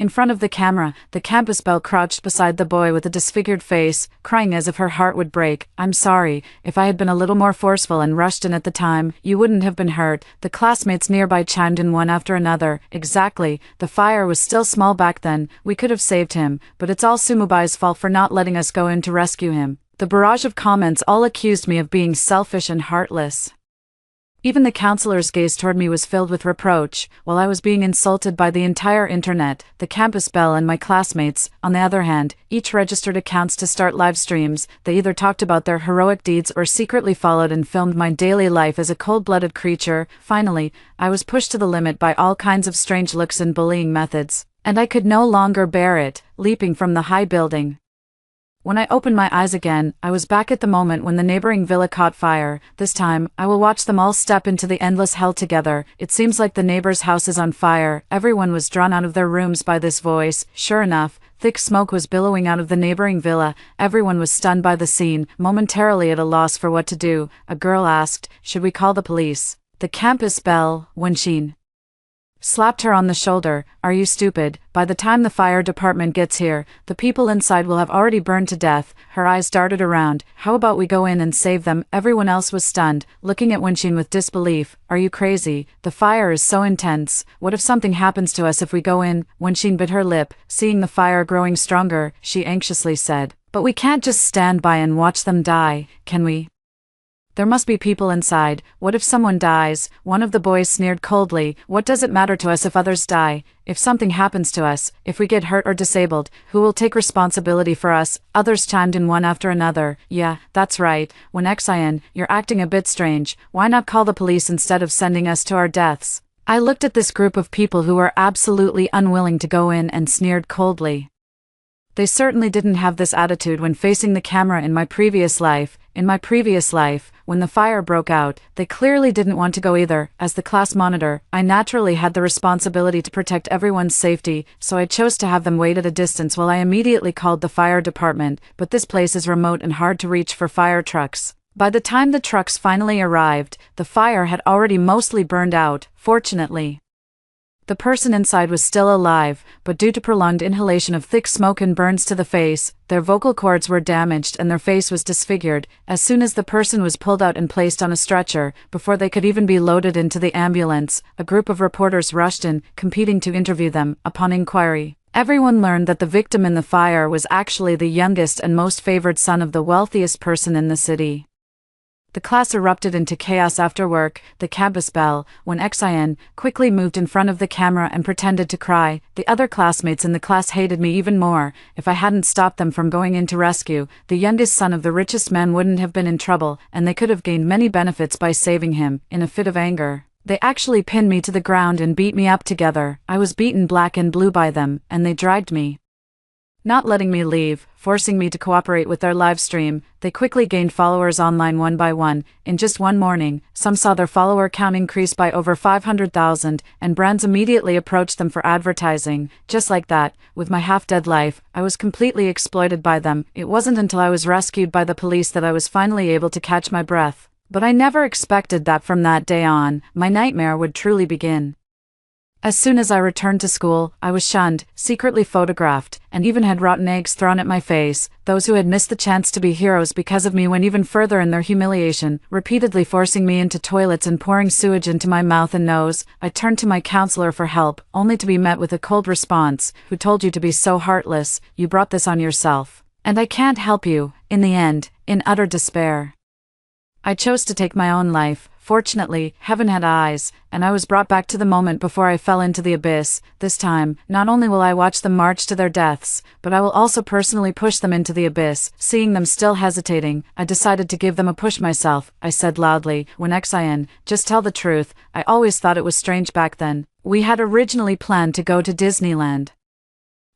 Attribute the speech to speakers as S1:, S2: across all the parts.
S1: In front of the camera, the campus belle crouched beside the boy with a disfigured face, crying as if her heart would break. "I'm sorry, if I had been a little more forceful and rushed in at the time, you wouldn't have been hurt," the classmates nearby chimed in one after another. "Exactly, the fire was still small back then, we could have saved him, but it's all Sumubai's fault for not letting us go in to rescue him." The barrage of comments all accused me of being selfish and heartless. Even the counselor's gaze toward me was filled with reproach, while I was being insulted by the entire internet. The campus belle and my classmates, on the other hand, each registered accounts to start live streams. They either talked about their heroic deeds or secretly followed and filmed my daily life as a cold-blooded creature. Finally, I was pushed to the limit by all kinds of strange looks and bullying methods, and I could no longer bear it, leaping from the high building. When I opened my eyes again, I was back at the moment when the neighboring villa caught fire. This time, I will watch them all step into the endless hell together. It seems like the neighbor's house is on fire. Everyone was drawn out of their rooms by this voice. Sure enough, thick smoke was billowing out of the neighboring villa. Everyone was stunned by the scene, momentarily at a loss for what to do. A girl asked, "Should we call the police?" The campus belle, Wenxin, slapped her on the shoulder. "Are you stupid? By the time the fire department gets here, the people inside will have already burned to death." Her eyes darted around. "How about we go in and save them?" Everyone else was stunned, looking at Wenxin with disbelief. "Are you crazy? The fire is so intense. What if something happens to us if we go in?" Wenxin bit her lip. Seeing the fire growing stronger, she anxiously said, "But we can't just stand by and watch them die, can we? There must be people inside. What if someone dies?" One of the boys sneered coldly. "What does it matter to us if others die? If something happens to us, if we get hurt or disabled, who will take responsibility for us?" Others chimed in one after another. "Yeah, that's right. When Xian, you're acting a bit strange. Why not call the police instead of sending us to our deaths?" I looked at this group of people who were absolutely unwilling to go in and sneered coldly. They certainly didn't have this attitude when facing the camera in my previous life. In my previous life, when the fire broke out, they clearly didn't want to go either. As the class monitor, I naturally had the responsibility to protect everyone's safety, so I chose to have them wait at a distance while I immediately called the fire department, but this place is remote and hard to reach for fire trucks. By the time the trucks finally arrived, the fire had already mostly burned out. Fortunately, the person inside was still alive, but due to prolonged inhalation of thick smoke and burns to the face, their vocal cords were damaged and their face was disfigured. As soon as the person was pulled out and placed on a stretcher, before they could even be loaded into the ambulance, a group of reporters rushed in, competing to interview them. Upon inquiry, everyone learned that the victim in the fire was actually the youngest and most favored son of the wealthiest person in the city. The class erupted into chaos after work. The campus belle, when Xian, quickly moved in front of the camera and pretended to cry. The other classmates in the class hated me even more. If I hadn't stopped them from going in to rescue, the youngest son of the richest man wouldn't have been in trouble, and they could have gained many benefits by saving him. In a fit of anger, they actually pinned me to the ground and beat me up together. I was beaten black and blue by them, and they dragged me, not letting me leave, forcing me to cooperate with their live stream. They quickly gained followers online one by one. In just one morning, some saw their follower count increase by over 500,000, and brands immediately approached them for advertising. Just like that, with my half-dead life, I was completely exploited by them. It wasn't until I was rescued by the police that I was finally able to catch my breath. But I never expected that from that day on, my nightmare would truly begin. As soon as I returned to school, I was shunned, secretly photographed, and even had rotten eggs thrown at my face. Those who had missed the chance to be heroes because of me went even further in their humiliation, repeatedly forcing me into toilets and pouring sewage into my mouth and nose. I turned to my counselor for help, only to be met with a cold response. "Who told you to be so heartless? You brought this on yourself. And I can't help you." In the end, in utter despair, I chose to take my own life. Fortunately, heaven had eyes, and I was brought back to the moment before I fell into the abyss. This time, not only will I watch them march to their deaths, but I will also personally push them into the abyss. Seeing them still hesitating, I decided to give them a push myself. I said loudly, "When Xian, just tell the truth, I always thought it was strange back then. We had originally planned to go to Disneyland,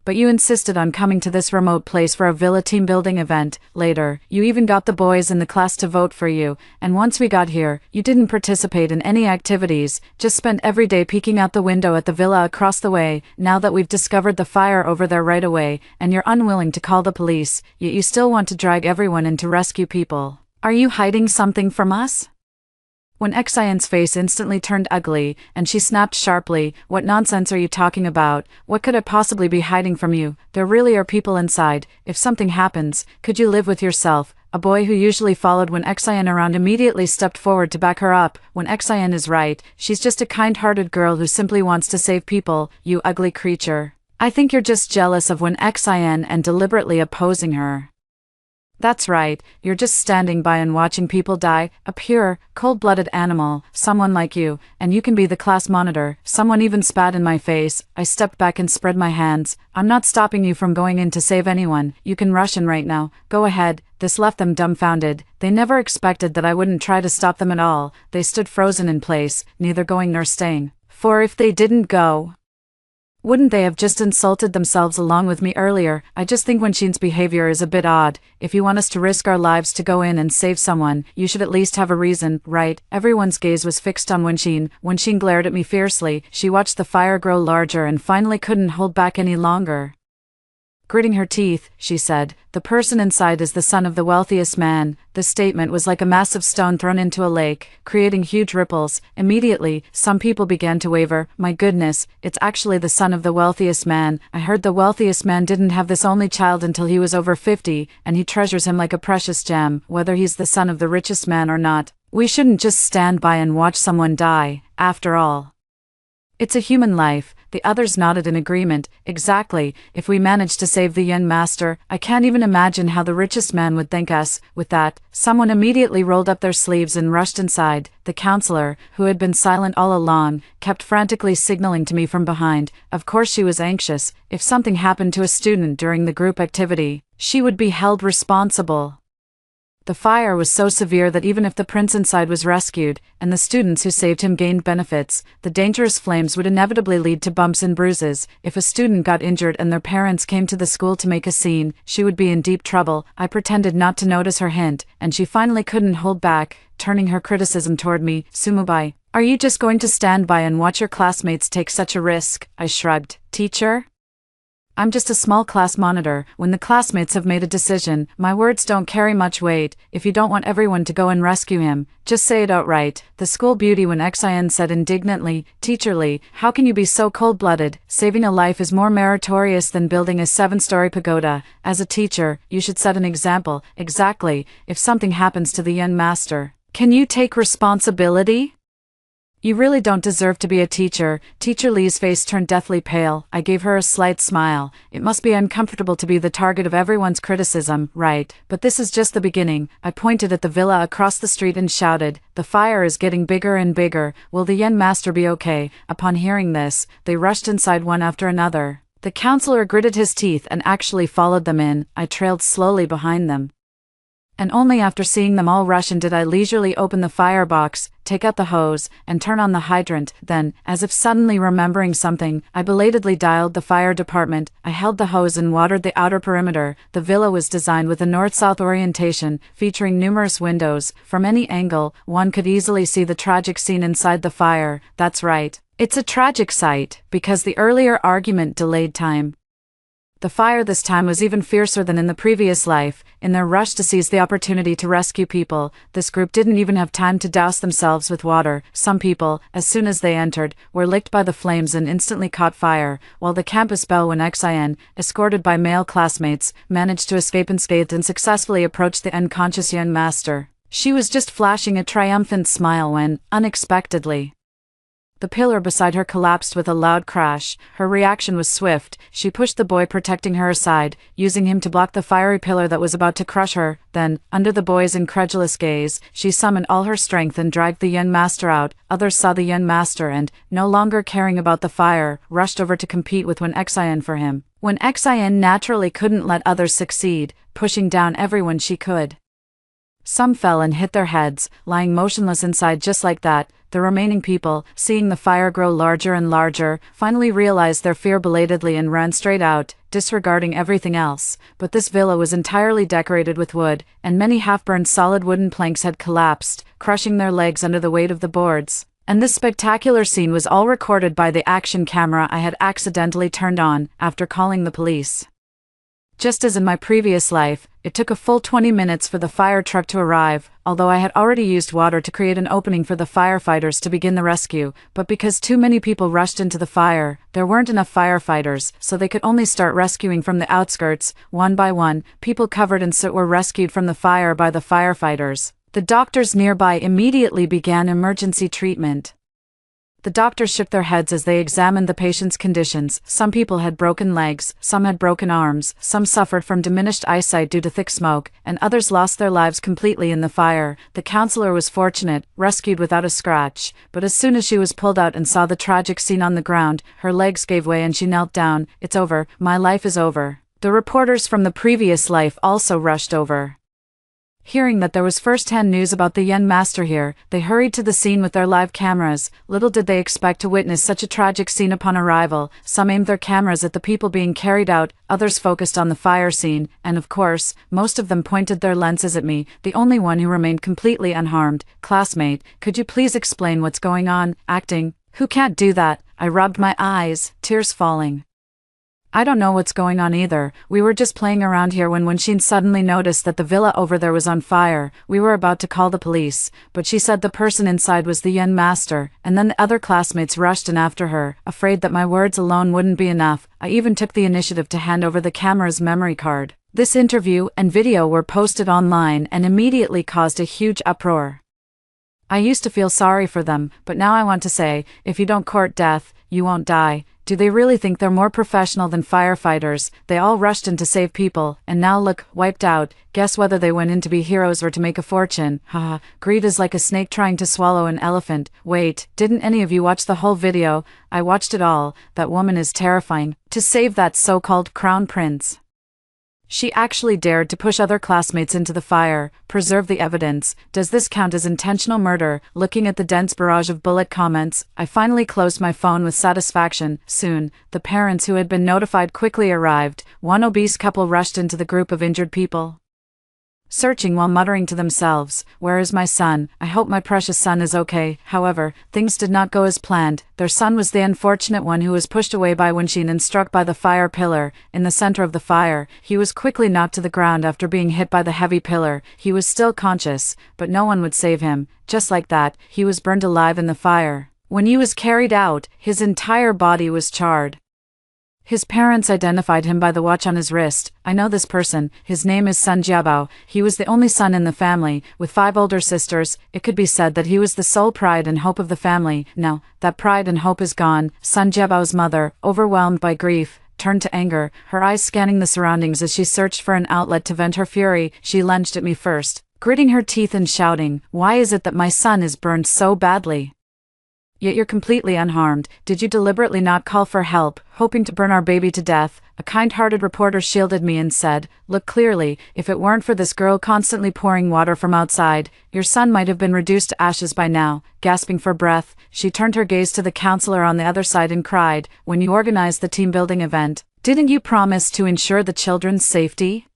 S1: but you insisted on coming to this remote place for a villa team building event. Later, you even got the boys in the class to vote for you, and once we got here, you didn't participate in any activities, just spent every day peeking out the window at the villa across the way. Now that we've discovered the fire over there right away, and you're unwilling to call the police, yet you still want to drag everyone in to rescue people. Are you hiding something from us?" When Xian's face instantly turned ugly, and she snapped sharply, "What nonsense are you talking about? What could I possibly be hiding from you? There really are people inside. If something happens, could you live with yourself?" A boy who usually followed when Xian around immediately stepped forward to back her up. "When Xian is right, she's just a kind-hearted girl who simply wants to save people, you ugly creature. I think you're just jealous of when Xian and deliberately opposing her." "That's right, you're just standing by and watching people die, a pure, cold-blooded animal, someone like you, and you can be the class monitor." Someone even spat in my face. I stepped back and spread my hands. "I'm not stopping you from going in to save anyone. You can rush in right now, go ahead." This left them dumbfounded. They never expected that I wouldn't try to stop them at all. They stood frozen in place, neither going nor staying. For if they didn't go, wouldn't they have just insulted themselves along with me earlier? I just think Wenshin's behavior is a bit odd. If you want us to risk our lives to go in and save someone, you should at least have a reason, right? Everyone's gaze was fixed on Wenshin. Wenshin glared at me fiercely. She watched the fire grow larger and finally couldn't hold back any longer. Gritting her teeth, she said, "The person inside is the son of the wealthiest man." This statement was like a massive stone thrown into a lake, creating huge ripples. Immediately, some people began to waver. "My goodness, it's actually the son of the wealthiest man. I heard the wealthiest man didn't have this only child until he was over 50, and he treasures him like a precious gem, whether he's the son of the richest man or not. We shouldn't just stand by and watch someone die, after all. It's a human life." The others nodded in agreement. "Exactly, if we manage to save the young master, I can't even imagine how the richest man would thank us." With that, someone immediately rolled up their sleeves and rushed inside. The counselor, who had been silent all along, kept frantically signaling to me from behind. Of course she was anxious. If something happened to a student during the group activity, she would be held responsible. The fire was so severe that even if the prince inside was rescued, and the students who saved him gained benefits, the dangerous flames would inevitably lead to bumps and bruises. If a student got injured and their parents came to the school to make a scene, she would be in deep trouble. I pretended not to notice her hint, and she finally couldn't hold back, turning her criticism toward me. "Sumubai, are you just going to stand by and watch your classmates take such a risk?" I shrugged. "Teacher? I'm just a small class monitor. When the classmates have made a decision, my words don't carry much weight. If you don't want everyone to go and rescue him, just say it outright." The school beauty when Xian said indignantly, "Teacher, how can you be so cold-blooded? Saving a life is more meritorious than building a 7-story pagoda. As a teacher, you should set an example." "Exactly. If something happens to the young master, can you take responsibility? You really don't deserve to be a teacher." Teacher Lee's face turned deathly pale. I gave her a slight smile. "It must be uncomfortable to be the target of everyone's criticism, right? But this is just the beginning." I pointed at the villa across the street and shouted, "The fire is getting bigger and bigger. Will the young master be okay?" Upon hearing this, they rushed inside one after another. The counselor gritted his teeth and actually followed them in. I trailed slowly behind them. And only after seeing them all rush in did I leisurely open the firebox, take out the hose, and turn on the hydrant. Then, as if suddenly remembering something, I belatedly dialed the fire department. I held the hose and watered the outer perimeter. The villa was designed with a north-south orientation, featuring numerous windows. From any angle, one could easily see the tragic scene inside the fire. That's right. It's a tragic sight, because the earlier argument delayed time. The fire this time was even fiercer than in the previous life. In their rush to seize the opportunity to rescue people, this group didn't even have time to douse themselves with water. Some people, as soon as they entered, were licked by the flames and instantly caught fire, while the campus belle when Xian, escorted by male classmates, managed to escape unscathed and successfully approached the unconscious young master. She was just flashing a triumphant smile when, unexpectedly, the pillar beside her collapsed with a loud crash. Her reaction was swift. She pushed the boy protecting her aside, using him to block the fiery pillar that was about to crush her. Then, under the boy's incredulous gaze, she summoned all her strength and dragged the young master out. Others saw the young master and, no longer caring about the fire, rushed over to compete with Xian for him. Xian naturally couldn't let others succeed, pushing down everyone she could. Some fell and hit their heads, lying motionless inside just like that. The remaining people, seeing the fire grow larger and larger, finally realized their fear belatedly and ran straight out, disregarding everything else. But this villa was entirely decorated with wood, and many half-burned solid wooden planks had collapsed, crushing their legs under the weight of the boards. And this spectacular scene was all recorded by the action camera I had accidentally turned on, after calling the police. Just as in my previous life, it took a full 20 minutes for the fire truck to arrive, although I had already used water to create an opening for the firefighters to begin the rescue, but because too many people rushed into the fire, there weren't enough firefighters, so they could only start rescuing from the outskirts. One by one, people covered in soot were rescued from the fire by the firefighters. The doctors nearby immediately began emergency treatment. The doctors shook their heads as they examined the patient's conditions. Some people had broken legs, some had broken arms, some suffered from diminished eyesight due to thick smoke, and others lost their lives completely in the fire. The counselor was fortunate, rescued without a scratch, but as soon as she was pulled out and saw the tragic scene on the ground, her legs gave way and she knelt down. "It's over, my life is over." The reporters from the previous life also rushed over. Hearing that there was first-hand news about the Yen master here, they hurried to the scene with their live cameras. Little did they expect to witness such a tragic scene upon arrival. Some aimed their cameras at the people being carried out, others focused on the fire scene, and of course, most of them pointed their lenses at me, the only one who remained completely unharmed. "Classmate, could you please explain what's going on?" "Acting? Who can't do that?" I rubbed my eyes, tears falling. "I don't know what's going on either. We were just playing around here when Wenxin suddenly noticed that the villa over there was on fire. We were about to call the police, but she said the person inside was the Yen master, and then the other classmates rushed in after her, afraid that my words alone wouldn't be enough. I even took the initiative to hand over the camera's memory card." This interview and video were posted online and immediately caused a huge uproar. I used to feel sorry for them, but now I want to say, if you don't court death, you won't die. Do they really think they're more professional than firefighters? They all rushed in to save people, and now look, wiped out. Guess whether they went in to be heroes or to make a fortune. Haha, greed is like a snake trying to swallow an elephant. Wait, didn't any of you watch the whole video? I watched it all. That woman is terrifying. To save that so-called crown prince, she actually dared to push other classmates into the fire, preserve the evidence. Does this count as intentional murder? Looking at the dense barrage of bullet comments, I finally closed my phone with satisfaction. Soon, the parents who had been notified quickly arrived. One obese couple rushed into the group of injured people, searching while muttering to themselves, "Where is my son? I hope my precious son is okay." However, things did not go as planned. Their son was the unfortunate one who was pushed away by Wenxin and struck by the fire pillar. In the center of the fire, he was quickly knocked to the ground after being hit by the heavy pillar. He was still conscious, but no one would save him. Just like that, he was burned alive in the fire. When he was carried out, his entire body was charred. His parents identified him by the watch on his wrist. "I know this person, his name is Sun Jiabao. He was the only son in the family, with 5 older sisters. It could be said that he was the sole pride and hope of the family. Now, that pride and hope is gone." Sun Jiabao's mother, overwhelmed by grief, turned to anger, her eyes scanning the surroundings as she searched for an outlet to vent her fury. She lunged at me first, gritting her teeth and shouting, "Why is it that my son is burned so badly? Yet you're completely unharmed. Did you deliberately not call for help, hoping to burn our baby to death?" A kind-hearted reporter shielded me and said, "Look clearly, if it weren't for this girl constantly pouring water from outside, your son might have been reduced to ashes by now." Gasping for breath, she turned her gaze to the counselor on the other side and cried, "When you organized the team-building event, didn't you promise to ensure the children's safety?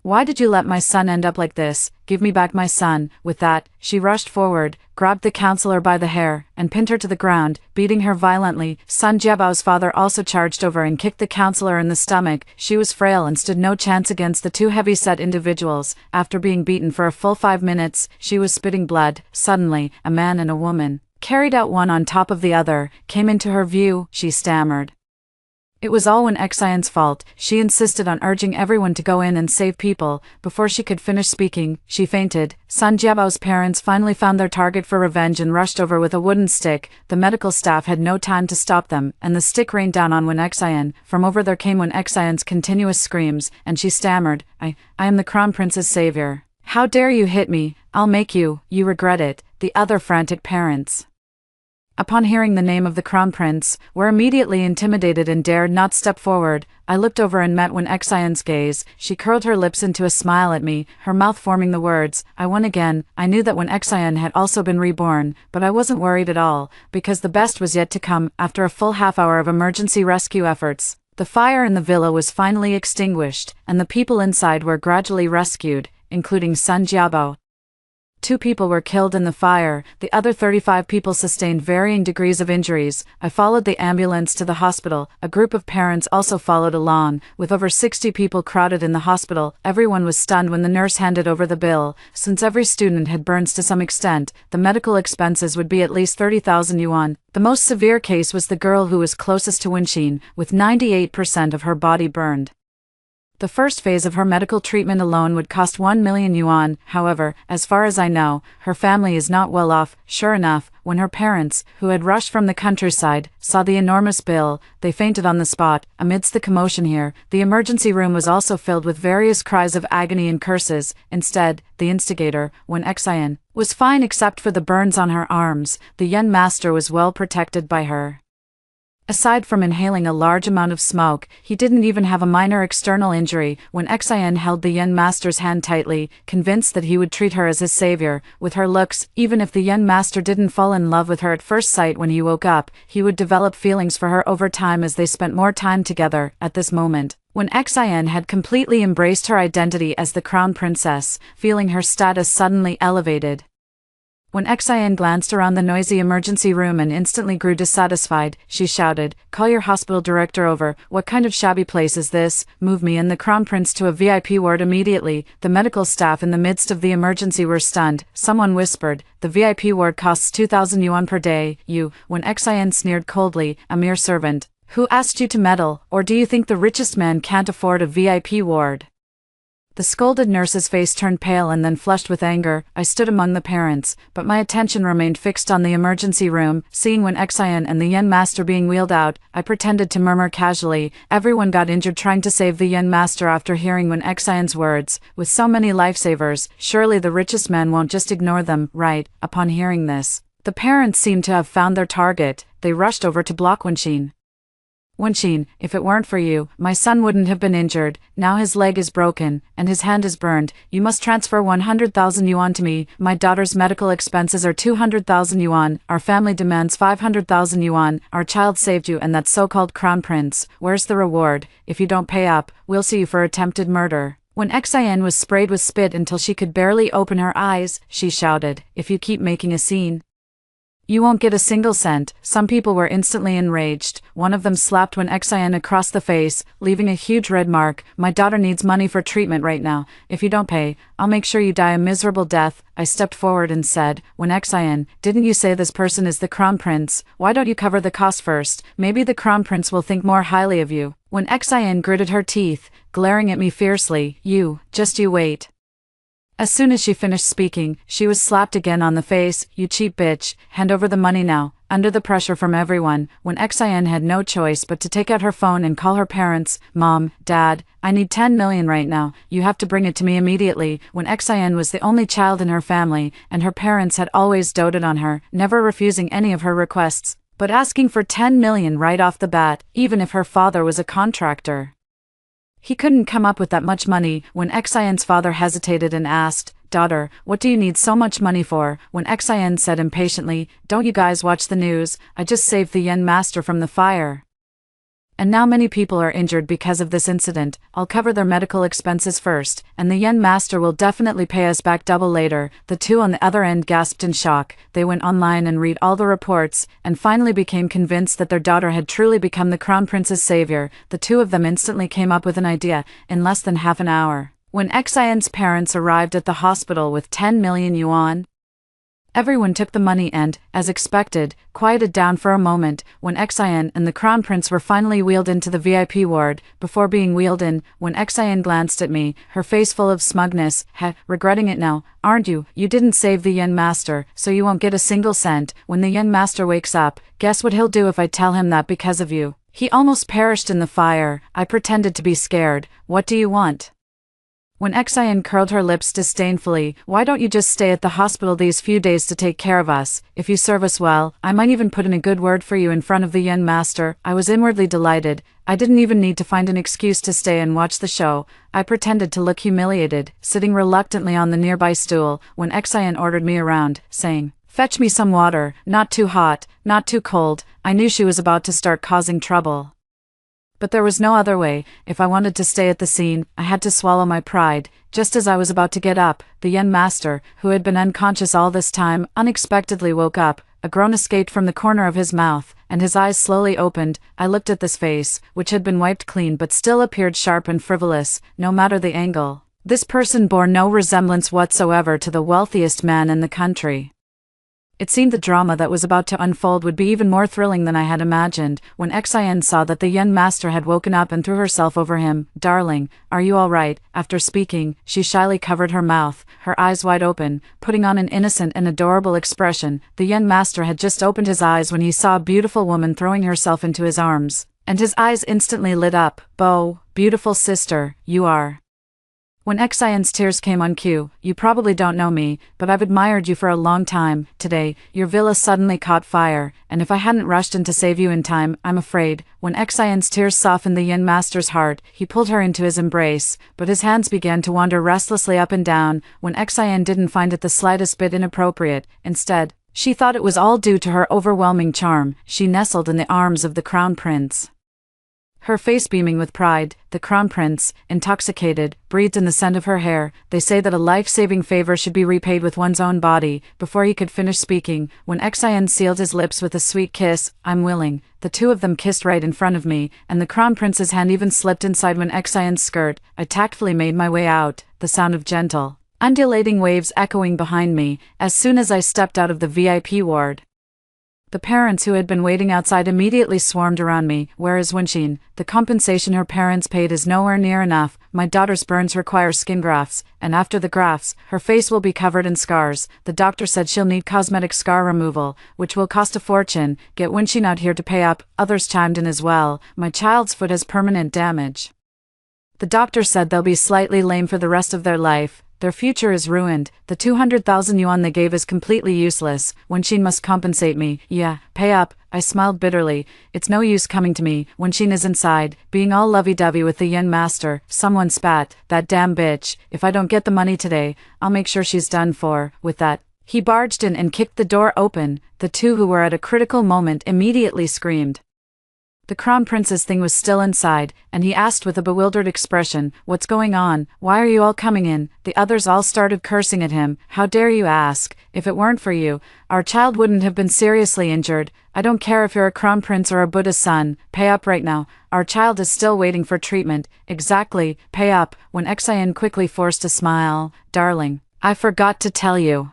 S1: Why did you let my son end up like this? Give me back my son." With that, she rushed forward, grabbed the counselor by the hair, and pinned her to the ground, beating her violently. Sun Jiabao's father also charged over and kicked the counselor in the stomach. She was frail and stood no chance against the 2 heavy-set individuals. After being beaten for a full 5 minutes, she was spitting blood. Suddenly, a man and a woman, carried out one on top of the other, came into her view. She stammered. It was all Wen Xian's fault. She insisted on urging everyone to go in and save people. Before she could finish speaking, she fainted. Sun Jiabao's parents finally found their target for revenge and rushed over with a wooden stick. The medical staff had no time to stop them, and the stick rained down on Wen Xian. From over there came Wen Xian's continuous screams, and she stammered, I am the Crown Prince's savior. How dare you hit me? I'll make you regret it." The other frantic parents, upon hearing the name of the Crown Prince, were immediately intimidated and dared not step forward. I looked over and met Wen Xian's gaze. She curled her lips into a smile at me, her mouth forming the words, "I won again." I knew that Wen Xian had also been reborn, but I wasn't worried at all, because the best was yet to come. After a full half-hour of emergency rescue efforts, the fire in the villa was finally extinguished, and the people inside were gradually rescued, including Sun Jiabao. 2 people were killed in the fire, the other 35 people sustained varying degrees of injuries. I followed the ambulance to the hospital. A group of parents also followed along. With over 60 people crowded in the hospital, everyone was stunned when the nurse handed over the bill. Since every student had burns to some extent, the medical expenses would be at least 30,000 yuan. The most severe case was the girl who was closest to Wenxin, with 98% of her body burned. The first phase of her medical treatment alone would cost 1 million yuan. However, as far as I know, her family is not well off. Sure enough, when her parents, who had rushed from the countryside, saw the enormous bill, they fainted on the spot. Amidst the commotion here, the emergency room was also filled with various cries of agony and curses. Instead, the instigator, Wen Xian, was fine except for the burns on her arms. The Yen master was well protected by her. Aside from inhaling a large amount of smoke, he didn't even have a minor external injury. When Xian held the Yen master's hand tightly, convinced that he would treat her as his savior. With her looks, even if the Yen master didn't fall in love with her at first sight when he woke up, he would develop feelings for her over time as they spent more time together. At this moment, when Xian had completely embraced her identity as the crown princess, feeling her status suddenly elevated. When Xian glanced around the noisy emergency room and instantly grew dissatisfied, she shouted, "Call your hospital director over. What kind of shabby place is this? Move me and the crown prince to a VIP ward immediately." The medical staff in the midst of the emergency were stunned. Someone whispered, "The VIP ward costs 2,000 yuan per day." You, when Xian sneered coldly, "A mere servant. Who asked you to meddle, or do you think the richest man can't afford a VIP ward?" The scolded nurse's face turned pale and then flushed with anger. I stood among the parents, but my attention remained fixed on the emergency room. Seeing Wen Xian and the Yen master being wheeled out, I pretended to murmur casually. Everyone got injured trying to save the Yen master after hearing Wen Xian's words. With so many lifesavers, surely the richest man won't just ignore them, right? Upon hearing this, the parents seemed to have found their target. They rushed over to block Wenxin. "Wenxin, if it weren't for you, my son wouldn't have been injured. Now his leg is broken, and his hand is burned. You must transfer 100,000 yuan to me. My daughter's medical expenses are 200,000 yuan. Our family demands 500,000 yuan. Our child saved you and that so-called crown prince. Where's the reward? If you don't pay up, we'll see you for attempted murder." When Xian was sprayed with spit until she could barely open her eyes, she shouted, "If you keep making a scene, you won't get a single cent." Some people were instantly enraged. One of them slapped Wen Xian across the face, leaving a huge red mark. "My daughter needs money for treatment right now. If you don't pay, I'll make sure you die a miserable death." I stepped forward and said, "Wen Xian, didn't you say this person is the crown prince? Why don't you cover the cost first? Maybe the crown prince will think more highly of you." Wen Xian gritted her teeth, glaring at me fiercely. You wait." As soon as she finished speaking, she was slapped again on the face. "You cheap bitch, hand over the money now." Under the pressure from everyone, Wen Xian had no choice but to take out her phone and call her parents. "Mom, Dad, I need 10 million right now. You have to bring it to me immediately." Wen Xian was the only child in her family, and her parents had always doted on her, never refusing any of her requests, but asking for 10 million right off the bat, even if her father was a contractor. He couldn't come up with that much money. When Xian's father hesitated and asked, "Daughter, what do you need so much money for?" When Xian said impatiently, "Don't you guys watch the news? I just saved the Yen master from the fire. And now many people are injured because of this incident. I'll cover their medical expenses first, and the Yen master will definitely pay us back double later." The two on the other end gasped in shock. They went online and read all the reports, and finally became convinced that their daughter had truly become the crown prince's savior. The two of them instantly came up with an idea. In less than half an hour, when Xian's parents arrived at the hospital with 10 million yuan, everyone took the money and, as expected, quieted down for a moment. When Xian and the crown prince were finally wheeled into the VIP ward, before being wheeled in, when Xian glanced at me, her face full of smugness, regretting it now, "Aren't you? You didn't save the Yen master, so you won't get a single cent. When the Yen master wakes up, guess what he'll do if I tell him that because of you? He almost perished in the fire." I pretended to be scared. "What do you want?" When Xian curled her lips disdainfully, "Why don't you just stay at the hospital these few days to take care of us? If you serve us well, I might even put in a good word for you in front of the Yen master." I was inwardly delighted. I didn't even need to find an excuse to stay and watch the show. I pretended to look humiliated, sitting reluctantly on the nearby stool, when Xian ordered me around, saying, "Fetch me some water, not too hot, not too cold." I knew she was about to start causing trouble. But there was no other way. If I wanted to stay at the scene, I had to swallow my pride. Just as I was about to get up, the young master, who had been unconscious all this time, unexpectedly woke up. A groan escaped from the corner of his mouth, and his eyes slowly opened. I looked at this face, which had been wiped clean but still appeared sharp and frivolous, no matter the angle. This person bore no resemblance whatsoever to the wealthiest man in the country. It seemed the drama that was about to unfold would be even more thrilling than I had imagined, when Xin saw that the young master had woken up and threw herself over him. "Darling, are you all right?" After speaking, she shyly covered her mouth, her eyes wide open, putting on an innocent and adorable expression. The young master had just opened his eyes when he saw a beautiful woman throwing herself into his arms, and his eyes instantly lit up. "Bo, beautiful sister, you are." When Xion's tears came on cue, "You probably don't know me, but I've admired you for a long time. Today, your villa suddenly caught fire, and if I hadn't rushed in to save you in time, I'm afraid." When Xion's tears softened the young master's heart, he pulled her into his embrace, but his hands began to wander restlessly up and down. When Xion didn't find it the slightest bit inappropriate, instead, she thought it was all due to her overwhelming charm. She nestled in the arms of the crown prince, her face beaming with pride. The crown prince, intoxicated, breathed in the scent of her hair. They say that a life-saving favor should be repaid with one's own body. Before he could finish speaking, when Xion sealed his lips with a sweet kiss, "I'm willing." The two of them kissed right in front of me, and the crown prince's hand even slipped inside when Xion's skirt. I tactfully made my way out, the sound of gentle, undulating waves echoing behind me. As soon as I stepped out of the VIP ward, the parents who had been waiting outside immediately swarmed around me. "Where is Wenxin? The compensation her parents paid is nowhere near enough. My daughter's burns require skin grafts, and after the grafts, her face will be covered in scars. The doctor said she'll need cosmetic scar removal, which will cost a fortune. Get Wenxin out here to pay up." Others chimed in as well. "My child's foot has permanent damage. The doctor said they'll be slightly lame for the rest of their life. Their future is ruined. The 200,000 yuan they gave is completely useless. Wenxin must compensate me." "Yeah, pay up." I smiled bitterly. "It's no use coming to me. Wenxin is inside, being all lovey-dovey with the young master." Someone spat, "That damn bitch. If I don't get the money today, I'll make sure she's done for." With that, he barged in and kicked the door open. The two who were at a critical moment immediately screamed. The crown prince's thing was still inside, and he asked with a bewildered expression, "What's going on? Why are you all coming in?" The others all started cursing at him. "How dare you ask? If it weren't for you, our child wouldn't have been seriously injured. I don't care if you're a crown prince or a Buddha's son. Pay up right now. Our child is still waiting for treatment." "Exactly, pay up." When Xion quickly forced a smile, "Darling, I forgot to tell you.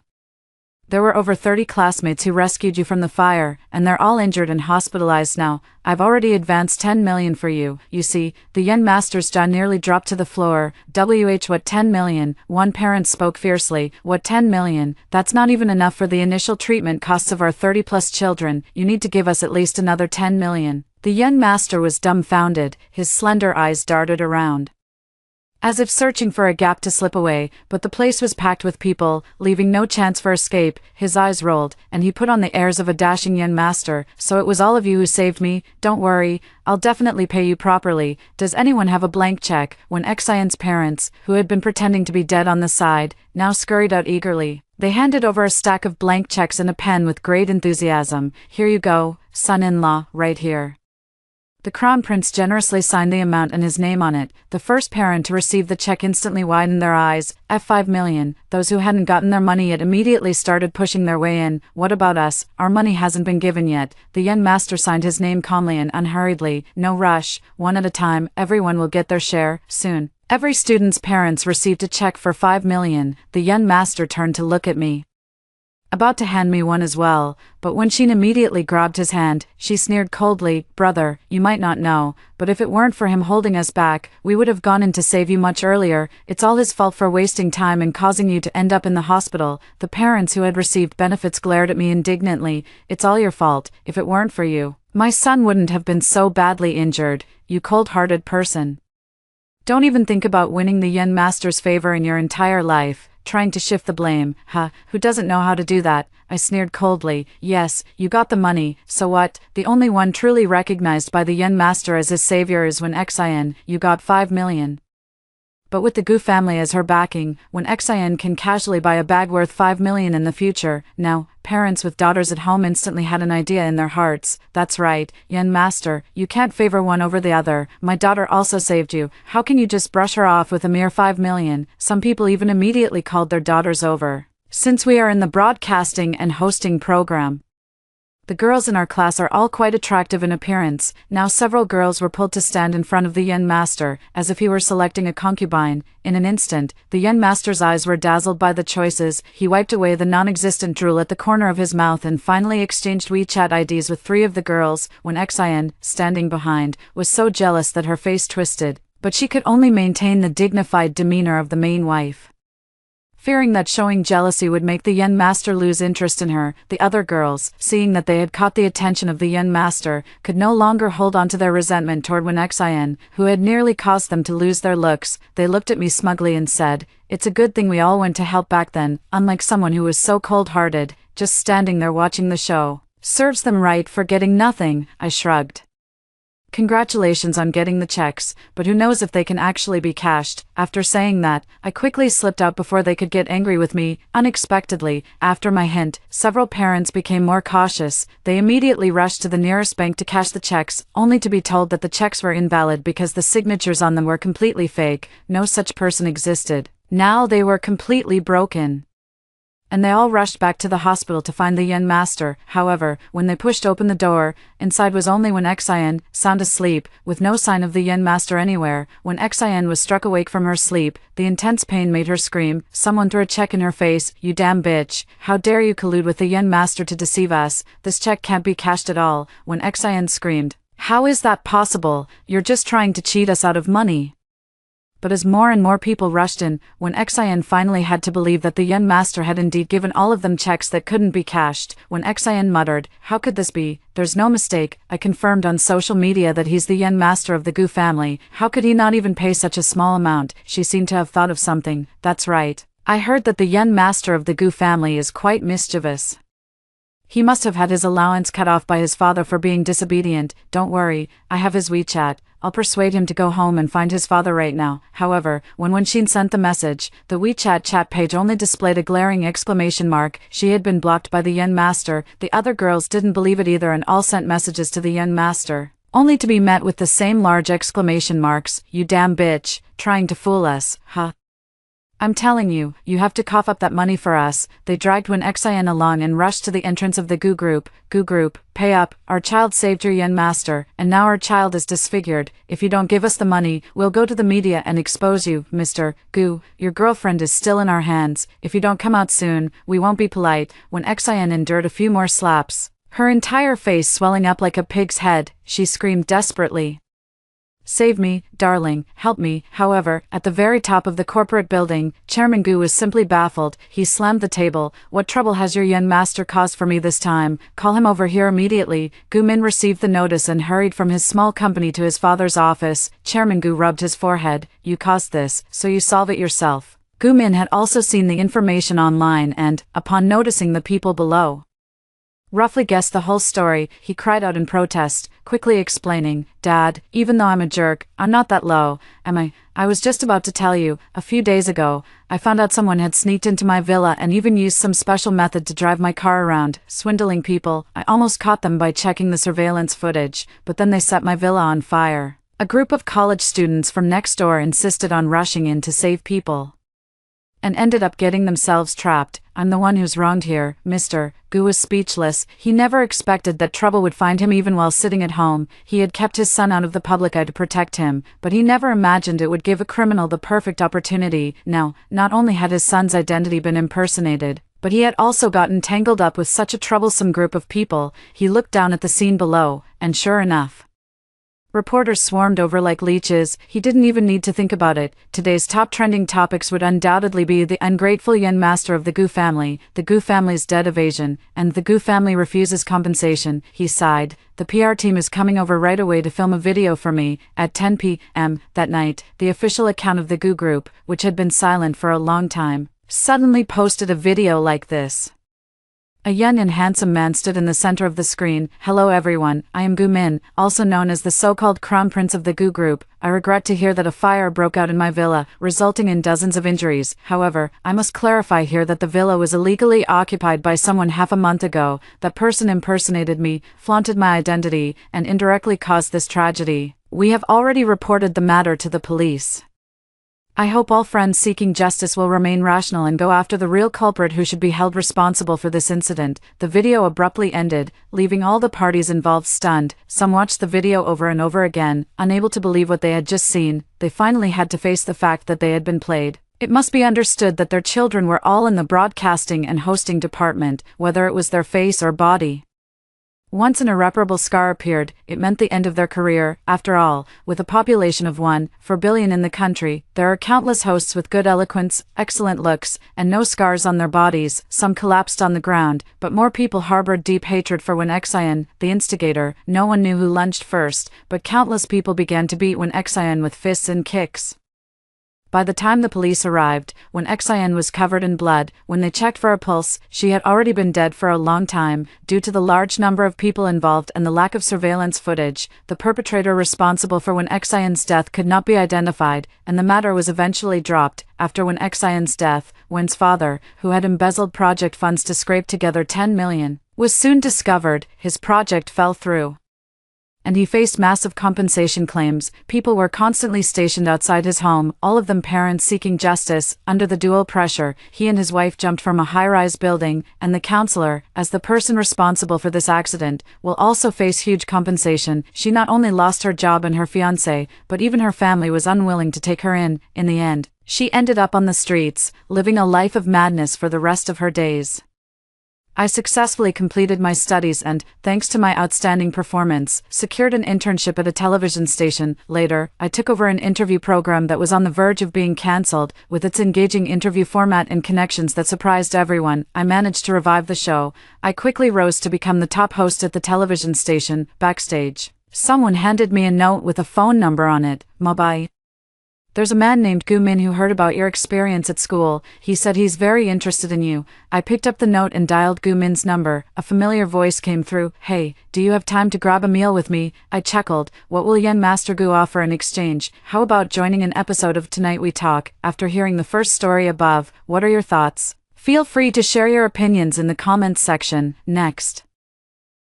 S1: There were over 30 classmates who rescued you from the fire, and they're all injured and hospitalized now. I've already advanced 10 million for you." You see, the young master's jaw nearly dropped to the floor. What 10 million? One parent spoke fiercely. "What 10 million? That's not even enough for the initial treatment costs of our 30-plus children. You need to give us at least another 10 million. The young master was dumbfounded. His slender eyes darted around, as if searching for a gap to slip away, but the place was packed with people, leaving no chance for escape. His eyes rolled, and he put on the airs of a dashing young master. "So it was all of you who saved me? Don't worry, I'll definitely pay you properly. Does anyone have a blank check?" When Xion's parents, who had been pretending to be dead on the side, now scurried out eagerly, they handed over a stack of blank checks and a pen with great enthusiasm. "Here you go, son-in-law, right here." The crown prince generously signed the amount and his name on it. The first parent to receive the check instantly widened their eyes. "5 million. Those who hadn't gotten their money yet immediately started pushing their way in. "What about us? Our money hasn't been given yet." The young master signed his name calmly and unhurriedly. "No rush. One at a time. Everyone will get their share, soon." Every student's parents received a check for 5 million. The young master turned to look at me, about to hand me one as well, but when Wenxin immediately grabbed his hand, she sneered coldly. "Brother, you might not know, but if it weren't for him holding us back, we would have gone in to save you much earlier. It's all his fault for wasting time and causing you to end up in the hospital." The parents who had received benefits glared at me indignantly. "It's all your fault. If it weren't for you, my son wouldn't have been so badly injured. You cold-hearted person. Don't even think about winning the young master's favor in your entire life. Trying to shift the blame. Who doesn't know how to do that?" I sneered coldly. "Yes, you got the money, so what? The only one truly recognized by the young master as his savior is when Xion, you got 5 million. But with the Gu family as her backing, when Xian can casually buy a bag worth 5 million in the future, now, parents with daughters at home instantly had an idea in their hearts. That's right, Yen Master, you can't favor one over the other. My daughter also saved you. How can you just brush her off with a mere 5 million? Some people even immediately called their daughters over. Since we are in the broadcasting and hosting program, the girls in our class are all quite attractive in appearance. Now several girls were pulled to stand in front of the Yen Master, as if he were selecting a concubine. In an instant, the Yen Master's eyes were dazzled by the choices. He wiped away the non-existent drool at the corner of his mouth and finally exchanged WeChat IDs with 3 of the girls, when Xian, standing behind, was so jealous that her face twisted. But she could only maintain the dignified demeanor of the main wife. Fearing that showing jealousy would make the Yen Master lose interest in her, the other girls, seeing that they had caught the attention of the Yen Master, could no longer hold on to their resentment toward Xian, who had nearly caused them to lose their looks. They looked at me smugly and said, "It's a good thing we all went to help back then," unlike someone who was so cold-hearted, just standing there watching the show. Serves them right for getting nothing, I shrugged. Congratulations on getting the checks, but who knows if they can actually be cashed. After saying that, I quickly slipped out before they could get angry with me. Unexpectedly, after my hint, several parents became more cautious. They immediately rushed to the nearest bank to cash the checks, only to be told that the checks were invalid because the signatures on them were completely fake. No such person existed. Now they were completely broken. And they all rushed back to the hospital to find the Yen Master. However, when they pushed open the door, inside was only Xian, sound asleep, with no sign of the Yen Master anywhere. When Xian was struck awake from her sleep, the intense pain made her scream. Someone threw a check in her face. "You damn bitch. How dare you collude with the Yen Master to deceive us? This check can't be cashed at all." When Xian screamed, "How is that possible? You're just trying to cheat us out of money." But as more and more people rushed in, when Xian finally had to believe that the Yen Master had indeed given all of them checks that couldn't be cashed, when Xian muttered, "How could this be? There's no mistake. I confirmed on social media that he's the Yen Master of the Gu family. How could he not even pay such a small amount?" She seemed to have thought of something. "That's right. I heard that the Yen Master of the Gu family is quite mischievous. He must have had his allowance cut off by his father for being disobedient. Don't worry, I have his WeChat. I'll persuade him to go home and find his father right now." However, when Wenxin sent the message, the WeChat chat page only displayed a glaring exclamation mark. She had been blocked by the Yen Master. The other girls didn't believe it either and all sent messages to the Yen Master, only to be met with the same large exclamation marks. "You damn bitch, trying to fool us, huh? I'm telling you, you have to cough up that money for us." They dragged Xian along and rushed to the entrance of the Gu group. "Gu group, pay up. Our child saved your Yen Master, and now our child is disfigured. If you don't give us the money, we'll go to the media and expose you, Mr. Gu. Your girlfriend is still in our hands. If you don't come out soon, we won't be polite." When Xian endured a few more slaps, her entire face swelling up like a pig's head, she screamed desperately, "Save me, darling, help me." However, at the very top of the corporate building, Chairman Gu was simply baffled. He slammed the table. "What trouble has your Yen Master caused for me this time? Call him over here immediately." Gu Min received the notice and hurried from his small company to his father's office. Chairman Gu rubbed his forehead. "You caused this, so you solve it yourself." Gu Min had also seen the information online and, upon noticing the people below, roughly guessed the whole story. He cried out in protest, quickly explaining, "Dad, even though I'm a jerk, I'm not that low, am I? I was just about to tell you, a few days ago, I found out someone had sneaked into my villa and even used some special method to drive my car around, swindling people. I almost caught them by checking the surveillance footage, but then they set my villa on fire." A group of college students from next door insisted on rushing in to save people, and ended up getting themselves trapped. "I'm the one who's wronged here, Mr. Gu was speechless. He never expected that trouble would find him even while sitting at home. He had kept his son out of the public eye to protect him, but he never imagined it would give a criminal the perfect opportunity. Now, not only had his son's identity been impersonated, but he had also gotten tangled up with such a troublesome group of people. He looked down at the scene below, and sure enough, reporters swarmed over like leeches. He didn't even need to think about it. Today's top trending topics would undoubtedly be the ungrateful Yen Master of the Gu family, the Gu family's debt evasion, and the Gu family refuses compensation. He sighed. "The PR team is coming over right away to film a video for me." At 10 p.m. that night, the official account of the Gu group, which had been silent for a long time, suddenly posted a video like this. A young and handsome man stood in the center of the screen. "Hello everyone, I am Gu Min, also known as the so-called Crown Prince of the Gu Group. I regret to hear that a fire broke out in my villa, resulting in dozens of injuries. However, I must clarify here that the villa was illegally occupied by someone half a month ago. That person impersonated me, flaunted my identity, and indirectly caused this tragedy. We have already reported the matter to the police. I hope all friends seeking justice will remain rational and go after the real culprit who should be held responsible for this incident." The video abruptly ended, leaving all the parties involved stunned. Some watched the video over and over again, unable to believe what they had just seen. They finally had to face the fact that they had been played. It must be understood that their children were all in the broadcasting and hosting department, whether it was their face or body. Once an irreparable scar appeared, it meant the end of their career. After all, with a population of 1.4 billion in the country, there are countless hosts with good eloquence, excellent looks, and no scars on their bodies. Some collapsed on the ground, but more people harbored deep hatred for Wen Xian, the instigator. No one knew who lunged first, but countless people began to beat Wen Xian with fists and kicks. By the time the police arrived, Wen Xian was covered in blood. When they checked for a pulse, she had already been dead for a long time. Due to the large number of people involved and the lack of surveillance footage, the perpetrator responsible for Wen Xian's death could not be identified, and the matter was eventually dropped. After Wen Xian's death, Wen's father, who had embezzled project funds to scrape together 10 million, was soon discovered. His project fell through, and he faced massive compensation claims. People were constantly stationed outside his home, all of them parents seeking justice. Under the dual pressure, he and his wife jumped from a high-rise building, and the counselor, as the person responsible for this accident, will also face huge compensation. She not only lost her job and her fiancé, but even her family was unwilling to take her in. In the end, she ended up on the streets, living a life of madness for the rest of her days. I successfully completed my studies and, thanks to my outstanding performance, secured an internship at a television station. Later, I took over an interview program that was on the verge of being cancelled. With its engaging interview format and connections that surprised everyone, I managed to revive the show. I quickly rose to become the top host at the television station. Backstage, someone handed me a note with a phone number on it. Mobile. "There's a man named Gu Min who heard about your experience at school. He said he's very interested in you." I picked up the note and dialed Gu Min's number. A familiar voice came through. "Hey, do you have time to grab a meal with me?" I chuckled. "What will young Master Gu offer in exchange? How about joining an episode of Tonight We Talk?" After hearing the first story above, what are your thoughts? Feel free to share your opinions in the comments section. Next,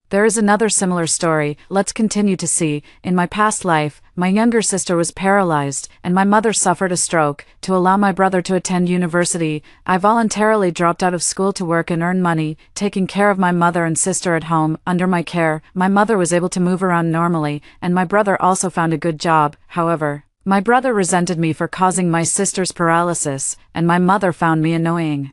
S1: there is another similar story. Let's continue to see. In my past life, my younger sister was paralyzed, and my mother suffered a stroke. To allow my brother to attend university, I voluntarily dropped out of school to work and earn money, taking care of my mother and sister at home. Under my care, my mother was able to move around normally, and my brother also found a good job. However, my brother resented me for causing my sister's paralysis, and my mother found me annoying,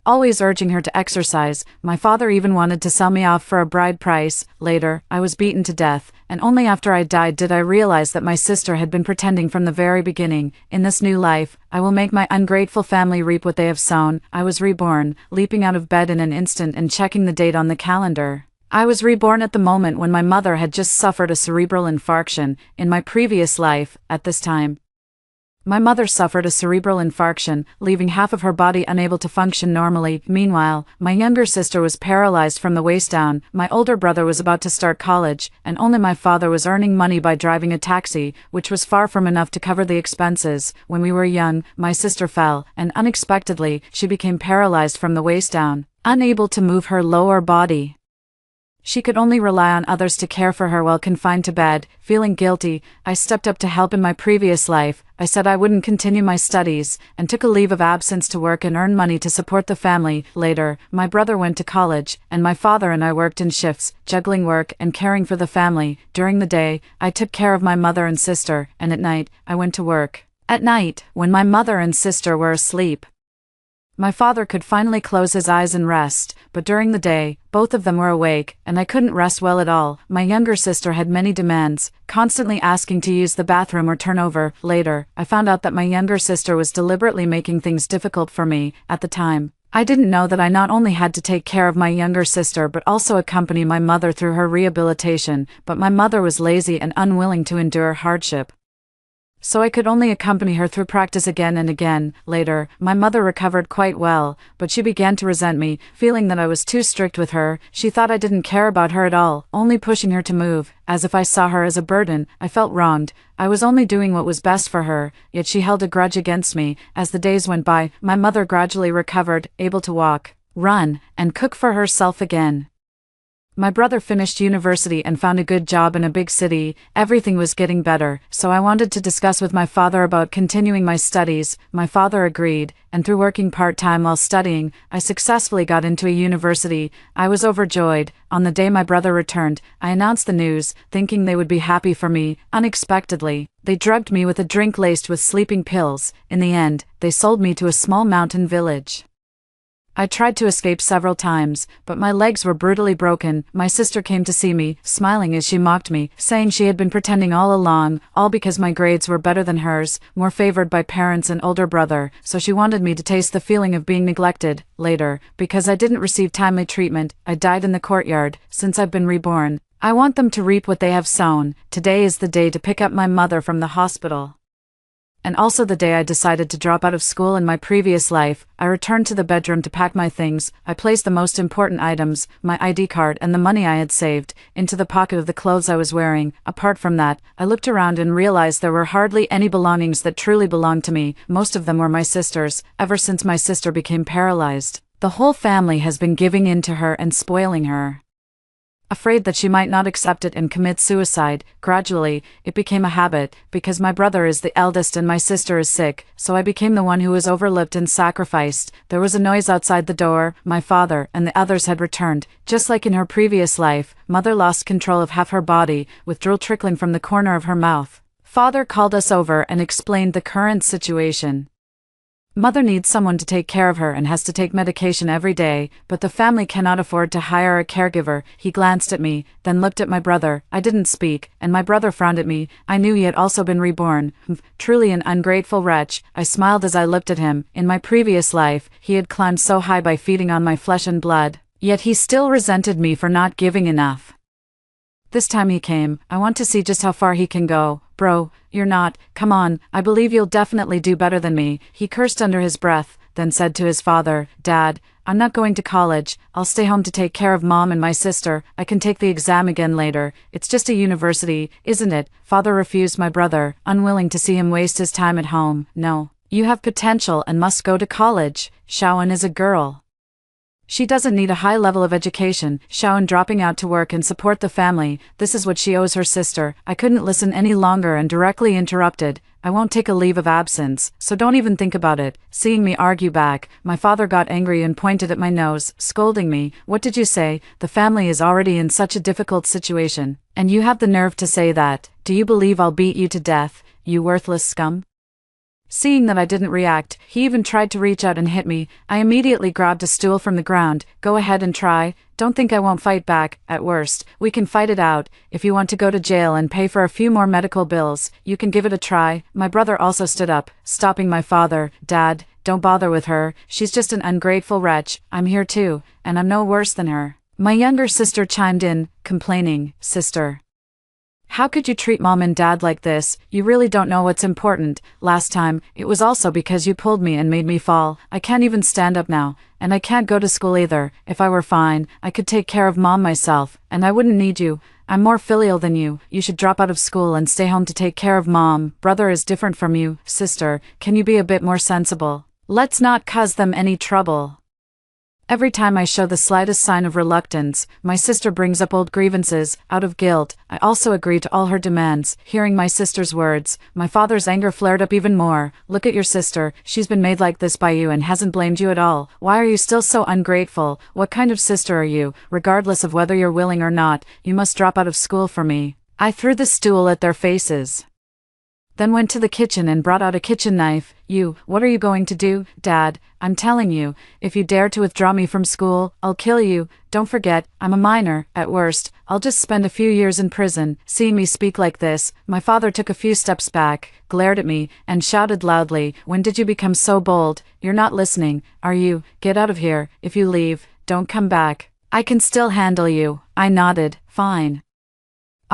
S1: always urging her to exercise. My father even wanted to sell me off for a bride price. Later, I was beaten to death, and only after I died did I realize that my sister had been pretending from the very beginning. In this new life, I will make my ungrateful family reap what they have sown. I was reborn, leaping out of bed in an instant and checking the date on the calendar. I was reborn at the moment when my mother had just suffered a cerebral infarction. In my previous life, at this time, my mother suffered a cerebral infarction, leaving half of her body unable to function normally. Meanwhile, my younger sister was paralyzed from the waist down. My older brother was about to start college, and only my father was earning money by driving a taxi, which was far from enough to cover the expenses. When we were young, my sister fell, and unexpectedly, she became paralyzed from the waist down, unable to move her lower body. She could only rely on others to care for her while confined to bed. Feeling guilty, I stepped up to help. In my previous life, I said I wouldn't continue my studies, and took a leave of absence to work and earn money to support the family. Later, my brother went to college, and my father and I worked in shifts, juggling work and caring for the family. During the day, I took care of my mother and sister, and at night, I went to work. At night, when my mother and sister were asleep, my father could finally close his eyes and rest, but during the day, both of them were awake, and I couldn't rest well at all. My younger sister had many demands, constantly asking to use the bathroom or turn over. Later, I found out that my younger sister was deliberately making things difficult for me. At the time, I didn't know that I not only had to take care of my younger sister but also accompany my mother through her rehabilitation, but my mother was lazy and unwilling to endure hardship. so I could only accompany her through practice again and again. Later, my mother recovered quite well, but she began to resent me, feeling that I was too strict with her. She thought I didn't care about her at all, only pushing her to move, as if I saw her as a burden. I felt wronged. I was only doing what was best for her, yet she held a grudge against me. As the days went by, my mother gradually recovered, able to walk, run, and cook for herself again. My brother finished university and found a good job in a big city. Everything was getting better, so I wanted to discuss with my father about continuing my studies. My father agreed, and through working part-time while studying, I successfully got into a university. I was overjoyed. On the day my brother returned, I announced the news, thinking they would be happy for me. Unexpectedly, they drugged me with a drink laced with sleeping pills. In the end, they sold me to a small mountain village. I tried to escape several times, but my legs were brutally broken. My sister came to see me, smiling as she mocked me, saying she had been pretending all along, all because my grades were better than hers, more favored by parents and older brother, so she wanted me to taste the feeling of being neglected. Later, because I didn't receive timely treatment, I died in the courtyard. Since I've been reborn, I want them to reap what they have sown. Today is the day to pick up my mother from the hospital. And also the day I decided to drop out of school in my previous life. I returned to the bedroom to pack my things. I placed the most important items, my ID card and the money I had saved, into the pocket of the clothes I was wearing. Apart from that, I looked around and realized there were hardly any belongings that truly belonged to me. Most of them were my sister's. Ever since my sister became paralyzed, the whole family has been giving in to her and spoiling her. Afraid that she might not accept it and commit suicide, gradually, it became a habit. Because my brother is the eldest and my sister is sick, so I became the one who was overlooked and sacrificed. There was a noise outside the door. My father and the others had returned. Just like in her previous life, mother lost control of half her body, with drool trickling from the corner of her mouth. Father called us over and explained the current situation. Mother needs someone to take care of her and has to take medication every day, but the family cannot afford to hire a caregiver. He glanced at me, then looked at my brother. I didn't speak, and my brother frowned at me. I knew he had also been reborn. Truly an ungrateful wretch. I smiled as I looked at him. In my previous life, he had climbed so high by feeding on my flesh and blood, yet he still resented me for not giving enough. This time he came. I want to see just how far he can go. Bro, you're not. Come on, I believe you'll definitely do better than me. He cursed under his breath, then said to his father, Dad, I'm not going to college. I'll stay home to take care of Mom and my sister. I can take the exam again later. It's just a university, isn't it? Father refused my brother, unwilling to see him waste his time at home. No, you have potential and must go to college. Shaoan is a girl. She doesn't need a high level of education. Shaoan dropping out to work and support the family. This is what she owes her sister. I couldn't listen any longer and directly interrupted. I won't take a leave of absence, so don't even think about it. Seeing me argue back, my father got angry and pointed at my nose, scolding me. What did you say? The family is already in such a difficult situation, and you have the nerve to say that. Do you believe I'll beat you to death, you worthless scum? Seeing that I didn't react, he even tried to reach out and hit me. I immediately grabbed a stool from the ground. Go ahead and try. Don't think I won't fight back. At worst, we can fight it out. If you want to go to jail and pay for a few more medical bills, you can give it a try. My brother also stood up, stopping my father. Dad, don't bother with her. She's just an ungrateful wretch. I'm here too, and I'm no worse than her. My younger sister chimed in, complaining, Sister, how could you treat Mom and Dad like this? You really don't know what's important. Last time, it was also because you pulled me and made me fall. I can't even stand up now, and I can't go to school either. If I were fine, I could take care of Mom myself, and I wouldn't need you. I'm more filial than you. You should drop out of school and stay home to take care of Mom. Brother is different from you. Sister, can you be a bit more sensible? Let's not cause them any trouble. Every time I show the slightest sign of reluctance, my sister brings up old grievances. Out of guilt, I also agree to all her demands. Hearing my sister's words, my father's anger flared up even more. Look at your sister. She's been made like this by you and hasn't blamed you at all. Why are you still so ungrateful? What kind of sister are you? Regardless of whether you're willing or not, you must drop out of school for me. I threw the stool at their faces, then went to the kitchen and brought out a kitchen knife. What are you going to do? Dad, I'm telling you, if you dare to withdraw me from school, I'll kill you. Don't forget, I'm a minor. At worst, I'll just spend a few years in prison. Seeing me speak like this, my father took a few steps back, glared at me, and shouted loudly, When did you become so bold? You're not listening, are you? Get out of here. If you leave, don't come back. I can still handle you. I nodded. Fine.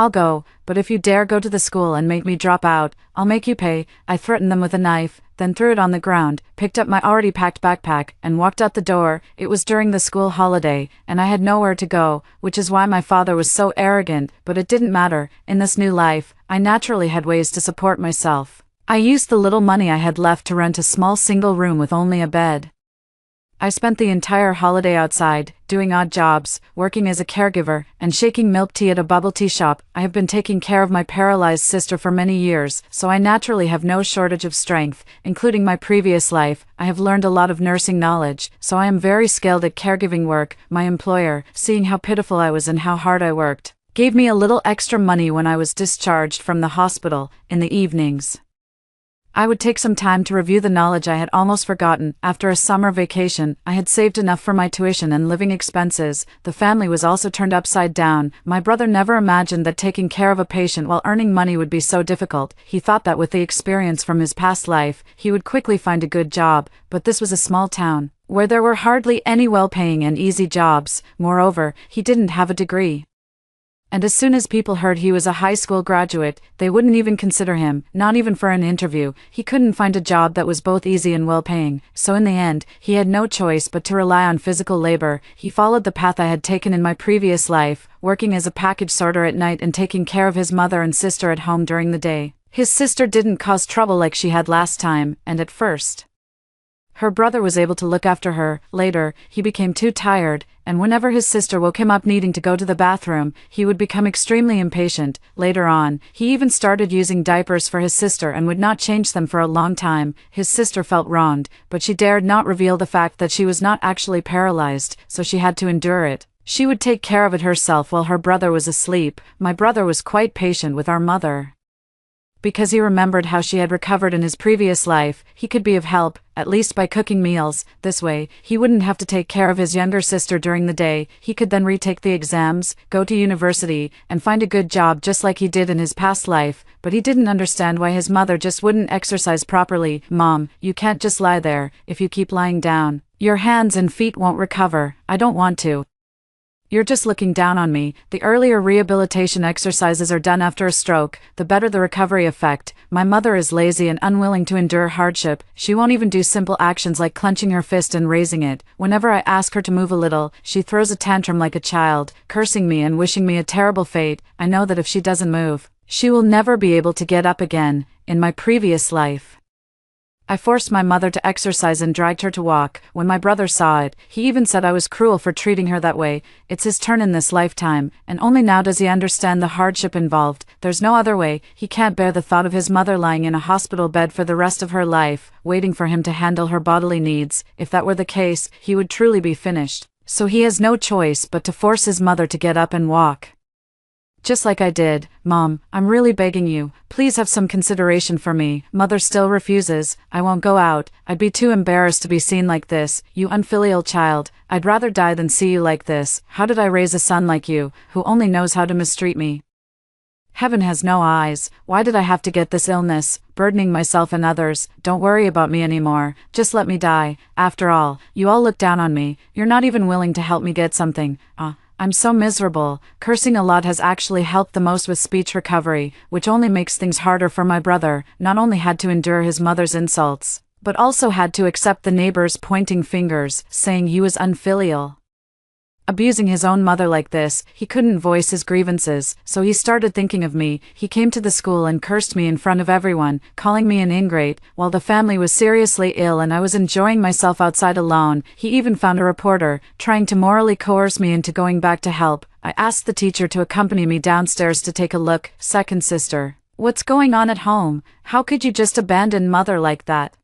S1: I'll go, but if you dare go to the school and make me drop out, I'll make you pay. I threatened them with a knife, then threw it on the ground, picked up my already packed backpack, and walked out the door. It was during the school holiday, and I had nowhere to go, which is why my father was so arrogant, but it didn't matter. In this new life, I naturally had ways to support myself. I used the little money I had left to rent a small single room with only a bed. I spent the entire holiday outside, doing odd jobs, working as a caregiver, and shaking milk tea at a bubble tea shop. I have been taking care of my paralyzed sister for many years, so I naturally have no shortage of strength, including my previous life. I have learned a lot of nursing knowledge, so I am very skilled at caregiving work. My employer, seeing how pitiful I was and how hard I worked, gave me a little extra money when I was discharged from the hospital, in the evenings. I would take some time to review the knowledge I had almost forgotten. After a summer vacation, I had saved enough for my tuition and living expenses. The family was also turned upside down. My brother never imagined that taking care of a patient while earning money would be so difficult. He thought that with the experience from his past life, he would quickly find a good job, but this was a small town, where there were hardly any well-paying and easy jobs. Moreover, he didn't have a degree. And as soon as people heard he was a high school graduate, they wouldn't even consider him, not even for an interview. He couldn't find a job that was both easy and well-paying, so in the end, he had no choice but to rely on physical labor. He followed the path I had taken in my previous life, working as a package sorter at night and taking care of his mother and sister at home during the day. His sister didn't cause trouble like she had last time, and at first, her brother was able to look after her. Later, he became too tired, and whenever his sister woke him up needing to go to the bathroom, he would become extremely impatient. Later on, he even started using diapers for his sister and would not change them for a long time. His sister felt wronged, but she dared not reveal the fact that she was not actually paralyzed, so she had to endure it. She would take care of it herself while her brother was asleep. My brother was quite patient with our mother. Because he remembered how she had recovered in his previous life, he could be of help, at least by cooking meals. This way, he wouldn't have to take care of his younger sister during the day. He could then retake the exams, go to university, and find a good job just like he did in his past life. But he didn't understand why his mother just wouldn't exercise properly. "Mom, you can't just lie there. If you keep lying down, your hands and feet won't recover." "I don't want to. You're just looking down on me." The earlier rehabilitation exercises are done after a stroke, the better the recovery effect. My mother is lazy and unwilling to endure hardship. She won't even do simple actions like clenching her fist and raising it. Whenever I ask her to move a little, she throws a tantrum like a child, cursing me and wishing me a terrible fate. I know that if she doesn't move, she will never be able to get up again. In my previous life, I forced my mother to exercise and dragged her to walk. When my brother saw it, he even said I was cruel for treating her that way. It's his turn in this lifetime, and only now does he understand the hardship involved. There's no other way. He can't bear the thought of his mother lying in a hospital bed for the rest of her life, waiting for him to handle her bodily needs. If that were the case, he would truly be finished. So he has no choice but to force his mother to get up and walk. Just like I did. "Mom, I'm really begging you, please have some consideration for me." Mother still refuses. "I won't go out. I'd be too embarrassed to be seen like this. You unfilial child. I'd rather die than see you like this. How did I raise a son like you, who only knows how to mistreat me? Heaven has no eyes. Why did I have to get this illness, burdening myself and others? Don't worry about me anymore. Just let me die. After all, you all look down on me. You're not even willing to help me get something. I'm so miserable." Cursing a lot has actually helped the most with speech recovery, which only makes things harder for my brother. Not only had to endure his mother's insults, but also had to accept the neighbors' pointing fingers, saying he was unfilial. Abusing his own mother like this, he couldn't voice his grievances, so he started thinking of me. He came to the school and cursed me in front of everyone, calling me an ingrate, while the family was seriously ill and I was enjoying myself outside alone. He even found a reporter, trying to morally coerce me into going back to help. I asked the teacher to accompany me downstairs to take a look. "Second sister, what's going on at home? How could you just abandon mother like that?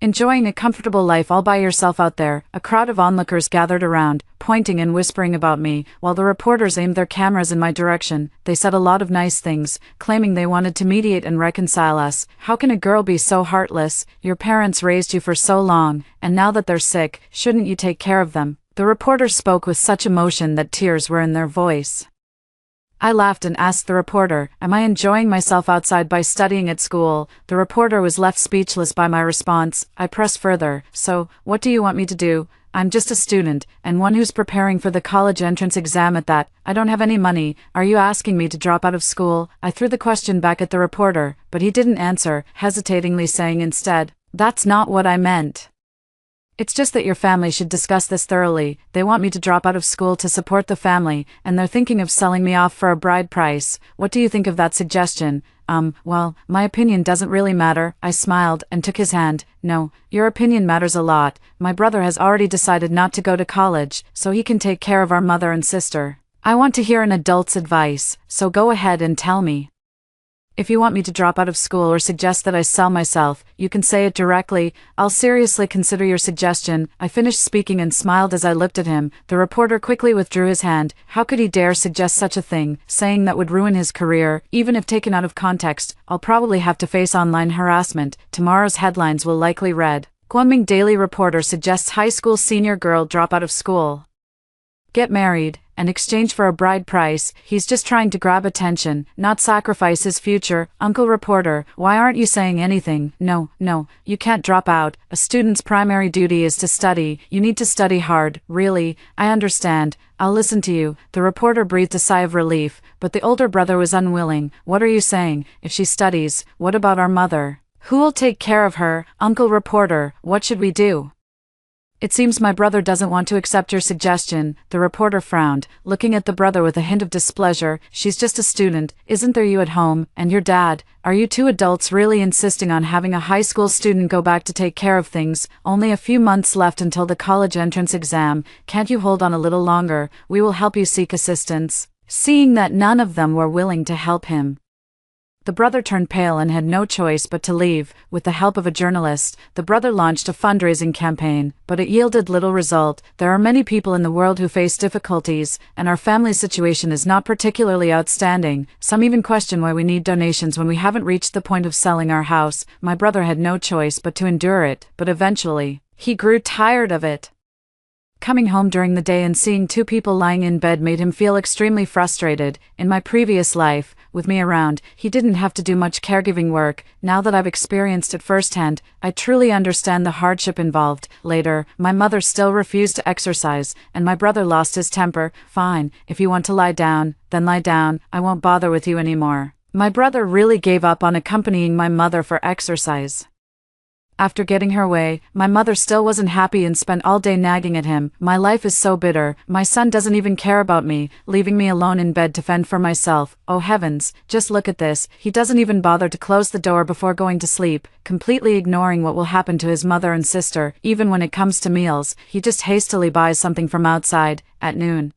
S1: Enjoying a comfortable life all by yourself out there." A crowd of onlookers gathered around, pointing and whispering about me, while the reporters aimed their cameras in my direction. They said a lot of nice things, claiming they wanted to mediate and reconcile us. "How can a girl be so heartless? Your parents raised you for so long, and now that they're sick, shouldn't you take care of them?" The reporters spoke with such emotion that tears were in their voice. I laughed and asked the reporter, "Am I enjoying myself outside by studying at school?" The reporter was left speechless by my response. I pressed further, "So, what do you want me to do?" I'm just a student, and one who's preparing for the college entrance exam at that. I don't have any money. Are you asking me to drop out of school? I threw the question back at the reporter, but he didn't answer, hesitatingly saying instead, "That's not what I meant. It's just that your family should discuss this thoroughly. They want me to drop out of school to support the family, and they're thinking of selling me off for a bride price. What do you think of that suggestion?" Well, my opinion doesn't really matter. I smiled and took his hand. "No, your opinion matters a lot. My brother has already decided not to go to college, so he can take care of our mother and sister. I want to hear an adult's advice, so go ahead and tell me. If you want me to drop out of school or suggest that I sell myself, you can say it directly. I'll seriously consider your suggestion." I finished speaking and smiled as I looked at him. The reporter quickly withdrew his hand. How could he dare suggest such a thing, saying that would ruin his career? Even if taken out of context, I'll probably have to face online harassment. Tomorrow's headlines will likely read, "Guangming Daily Reporter suggests high school senior girl drop out of school. Get married, in exchange for a bride price." He's just trying to grab attention, not sacrifice his future. "Uncle Reporter, why aren't you saying anything?" No, you can't drop out. A student's primary duty is to study. You need to study hard." "Really? I understand. I'll listen to you." The reporter breathed a sigh of relief, but the older brother was unwilling. "What are you saying? If she studies, what about our mother? Who'll take care of her?" "Uncle Reporter, what should we do?" "It seems my brother doesn't want to accept your suggestion." The reporter frowned, looking at the brother with a hint of displeasure. "She's just a student, isn't there? You at home, and your dad. Are you two adults really insisting on having a high school student go back to take care of things? Only a few months left until the college entrance exam. Can't you hold on a little longer? We will help you seek assistance." Seeing that none of them were willing to help him, the brother turned pale and had no choice but to leave. With the help of a journalist, the brother launched a fundraising campaign, but it yielded little result. There are many people in the world who face difficulties, and our family situation is not particularly outstanding. Some even question why we need donations when we haven't reached the point of selling our house. My brother had no choice but to endure it, but eventually, he grew tired of it. Coming home during the day and seeing two people lying in bed made him feel extremely frustrated. In my previous life, with me around, he didn't have to do much caregiving work. Now that I've experienced it firsthand, I truly understand the hardship involved. Later, my mother still refused to exercise, and my brother lost his temper. "Fine, if you want to lie down, then lie down. I won't bother with you anymore." My brother really gave up on accompanying my mother for exercise. After getting her way, my mother still wasn't happy and spent all day nagging at him. "My life is so bitter. My son doesn't even care about me, leaving me alone in bed to fend for myself. Oh heavens, just look at this. He doesn't even bother to close the door before going to sleep, completely ignoring what will happen to his mother and sister. Even when it comes to meals, he just hastily buys something from outside." At noon,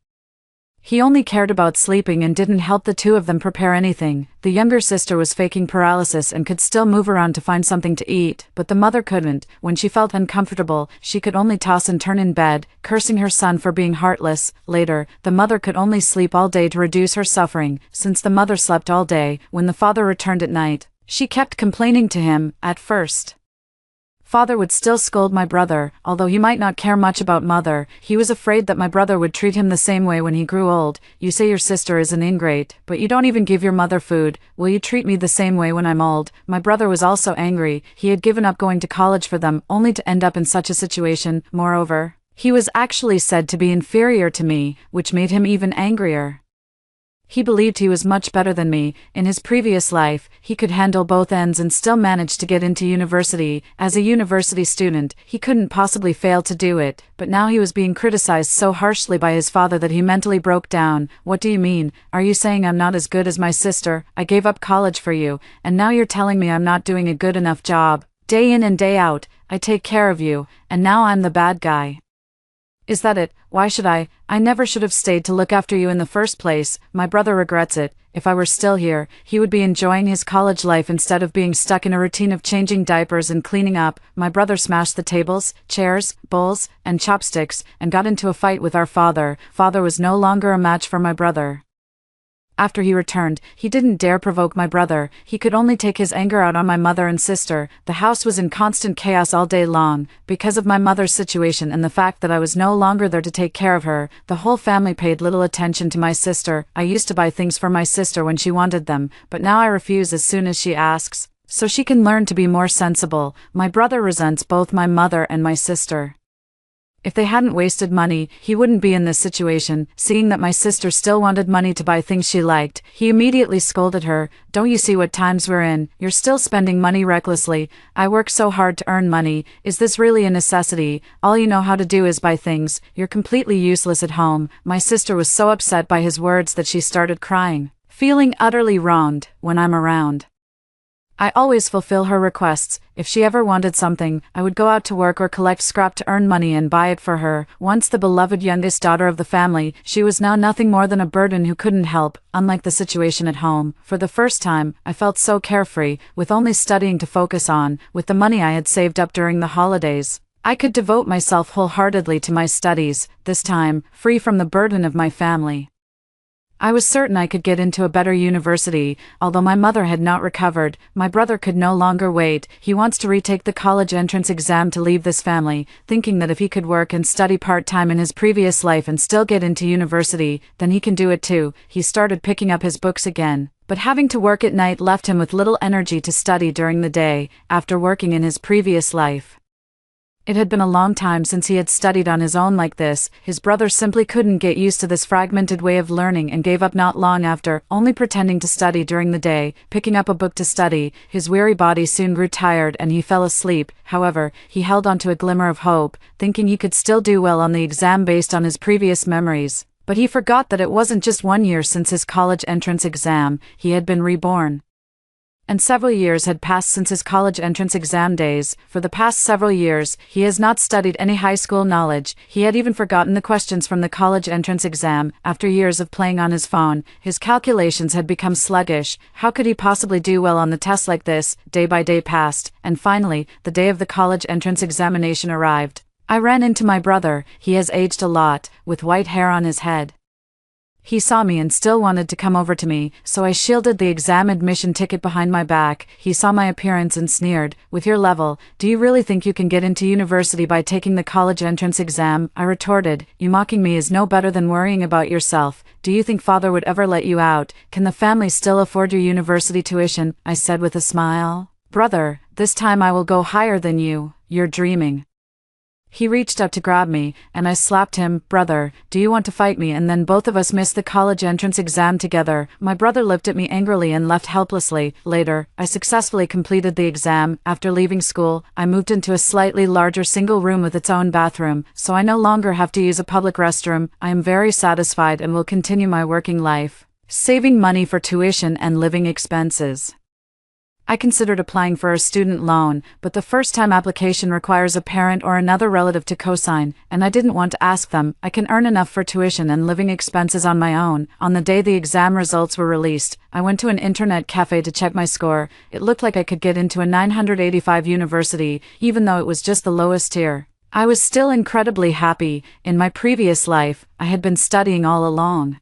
S1: he only cared about sleeping and didn't help the two of them prepare anything. The younger sister was faking paralysis and could still move around to find something to eat, but the mother couldn't. When she felt uncomfortable, she could only toss and turn in bed, cursing her son for being heartless. Later, the mother could only sleep all day to reduce her suffering. Since the mother slept all day, when the father returned at night, she kept complaining to him. At first, father would still scold my brother, although he might not care much about mother. He was afraid that my brother would treat him the same way when he grew old. "You say your sister is an ingrate, but you don't even give your mother food. Will you treat me the same way when I'm old?" My brother was also angry. He had given up going to college for them, only to end up in such a situation. Moreover, he was actually said to be inferior to me, which made him even angrier. He believed he was much better than me. In his previous life, he could handle both ends and still manage to get into university. As a university student, he couldn't possibly fail to do it, but now he was being criticized so harshly by his father that he mentally broke down. "What do you mean? Are you saying I'm not as good as my sister? I gave up college for you, and now you're telling me I'm not doing a good enough job. Day in and day out, I take care of you, and now I'm the bad guy. Is that it? Why should I? I never should have stayed to look after you in the first place." My brother regrets it. If I were still here, he would be enjoying his college life instead of being stuck in a routine of changing diapers and cleaning up. My brother smashed the tables, chairs, bowls, and chopsticks, and got into a fight with our father. Father was no longer a match for my brother. After he returned, he didn't dare provoke my brother. He could only take his anger out on my mother and sister. The house was in constant chaos all day long. Because of my mother's situation and the fact that I was no longer there to take care of her, the whole family paid little attention to my sister. I used to buy things for my sister when she wanted them, but now I refuse as soon as she asks, so she can learn to be more sensible. My brother resents both my mother and my sister. If they hadn't wasted money, he wouldn't be in this situation. Seeing that my sister still wanted money to buy things she liked, he immediately scolded her. "Don't you see what times we're in? You're still spending money recklessly. I work so hard to earn money. Is this really a necessity? All you know how to do is buy things. You're completely useless at home." My sister was so upset by his words that she started crying, feeling utterly wronged when I'm around. I always fulfill her requests. If she ever wanted something, I would go out to work or collect scrap to earn money and buy it for her. Once the beloved youngest daughter of the family, she was now nothing more than a burden who couldn't help. Unlike the situation at home, for the first time, I felt so carefree, with only studying to focus on. With the money I had saved up during the holidays, I could devote myself wholeheartedly to my studies, this time, free from the burden of my family. I was certain I could get into a better university. Although my mother had not recovered, my brother could no longer wait. He wants to retake the college entrance exam to leave this family, thinking that if he could work and study part-time in his previous life and still get into university, then he can do it too. He started picking up his books again, but having to work at night left him with little energy to study during the day, after working in his previous life. It had been a long time since he had studied on his own like this. His brother simply couldn't get used to this fragmented way of learning and gave up not long after, only pretending to study during the day, picking up a book to study. His weary body soon grew tired and he fell asleep. However, he held on to a glimmer of hope, thinking he could still do well on the exam based on his previous memories. But he forgot that it wasn't just 1 year since his college entrance exam, he had been reborn. And several years had passed since his college entrance exam days. For the past several years, he has not studied any high school knowledge. He had even forgotten the questions from the college entrance exam. After years of playing on his phone, his calculations had become sluggish. How could he possibly do well on the test like this? Day by day passed, and finally, the day of the college entrance examination arrived. I ran into my brother. He has aged a lot, with white hair on his head. He saw me and still wanted to come over to me, so I shielded the exam admission ticket behind my back. He saw my appearance and sneered. "With your level, do you really think you can get into university by taking the college entrance exam?" I retorted. "You mocking me is no better than worrying about yourself. Do you think father would ever let you out? Can the family still afford your university tuition?" I said with a smile. "Brother, this time I will go higher than you. You're dreaming." He reached up to grab me, and I slapped him. "Brother, do you want to fight me?" And then both of us missed the college entrance exam together. My brother looked at me angrily and left helplessly. Later, I successfully completed the exam. After leaving school, I moved into a slightly larger single room with its own bathroom, so I no longer have to use a public restroom. I am very satisfied and will continue my working life, saving money for tuition and living expenses. I considered applying for a student loan, but the first-time application requires a parent or another relative to co-sign, and I didn't want to ask them. I can earn enough for tuition and living expenses on my own. On the day the exam results were released, I went to an internet cafe to check my score. It looked like I could get into a 985 university, even though it was just the lowest tier. I was still incredibly happy. In my previous life, I had been studying all along,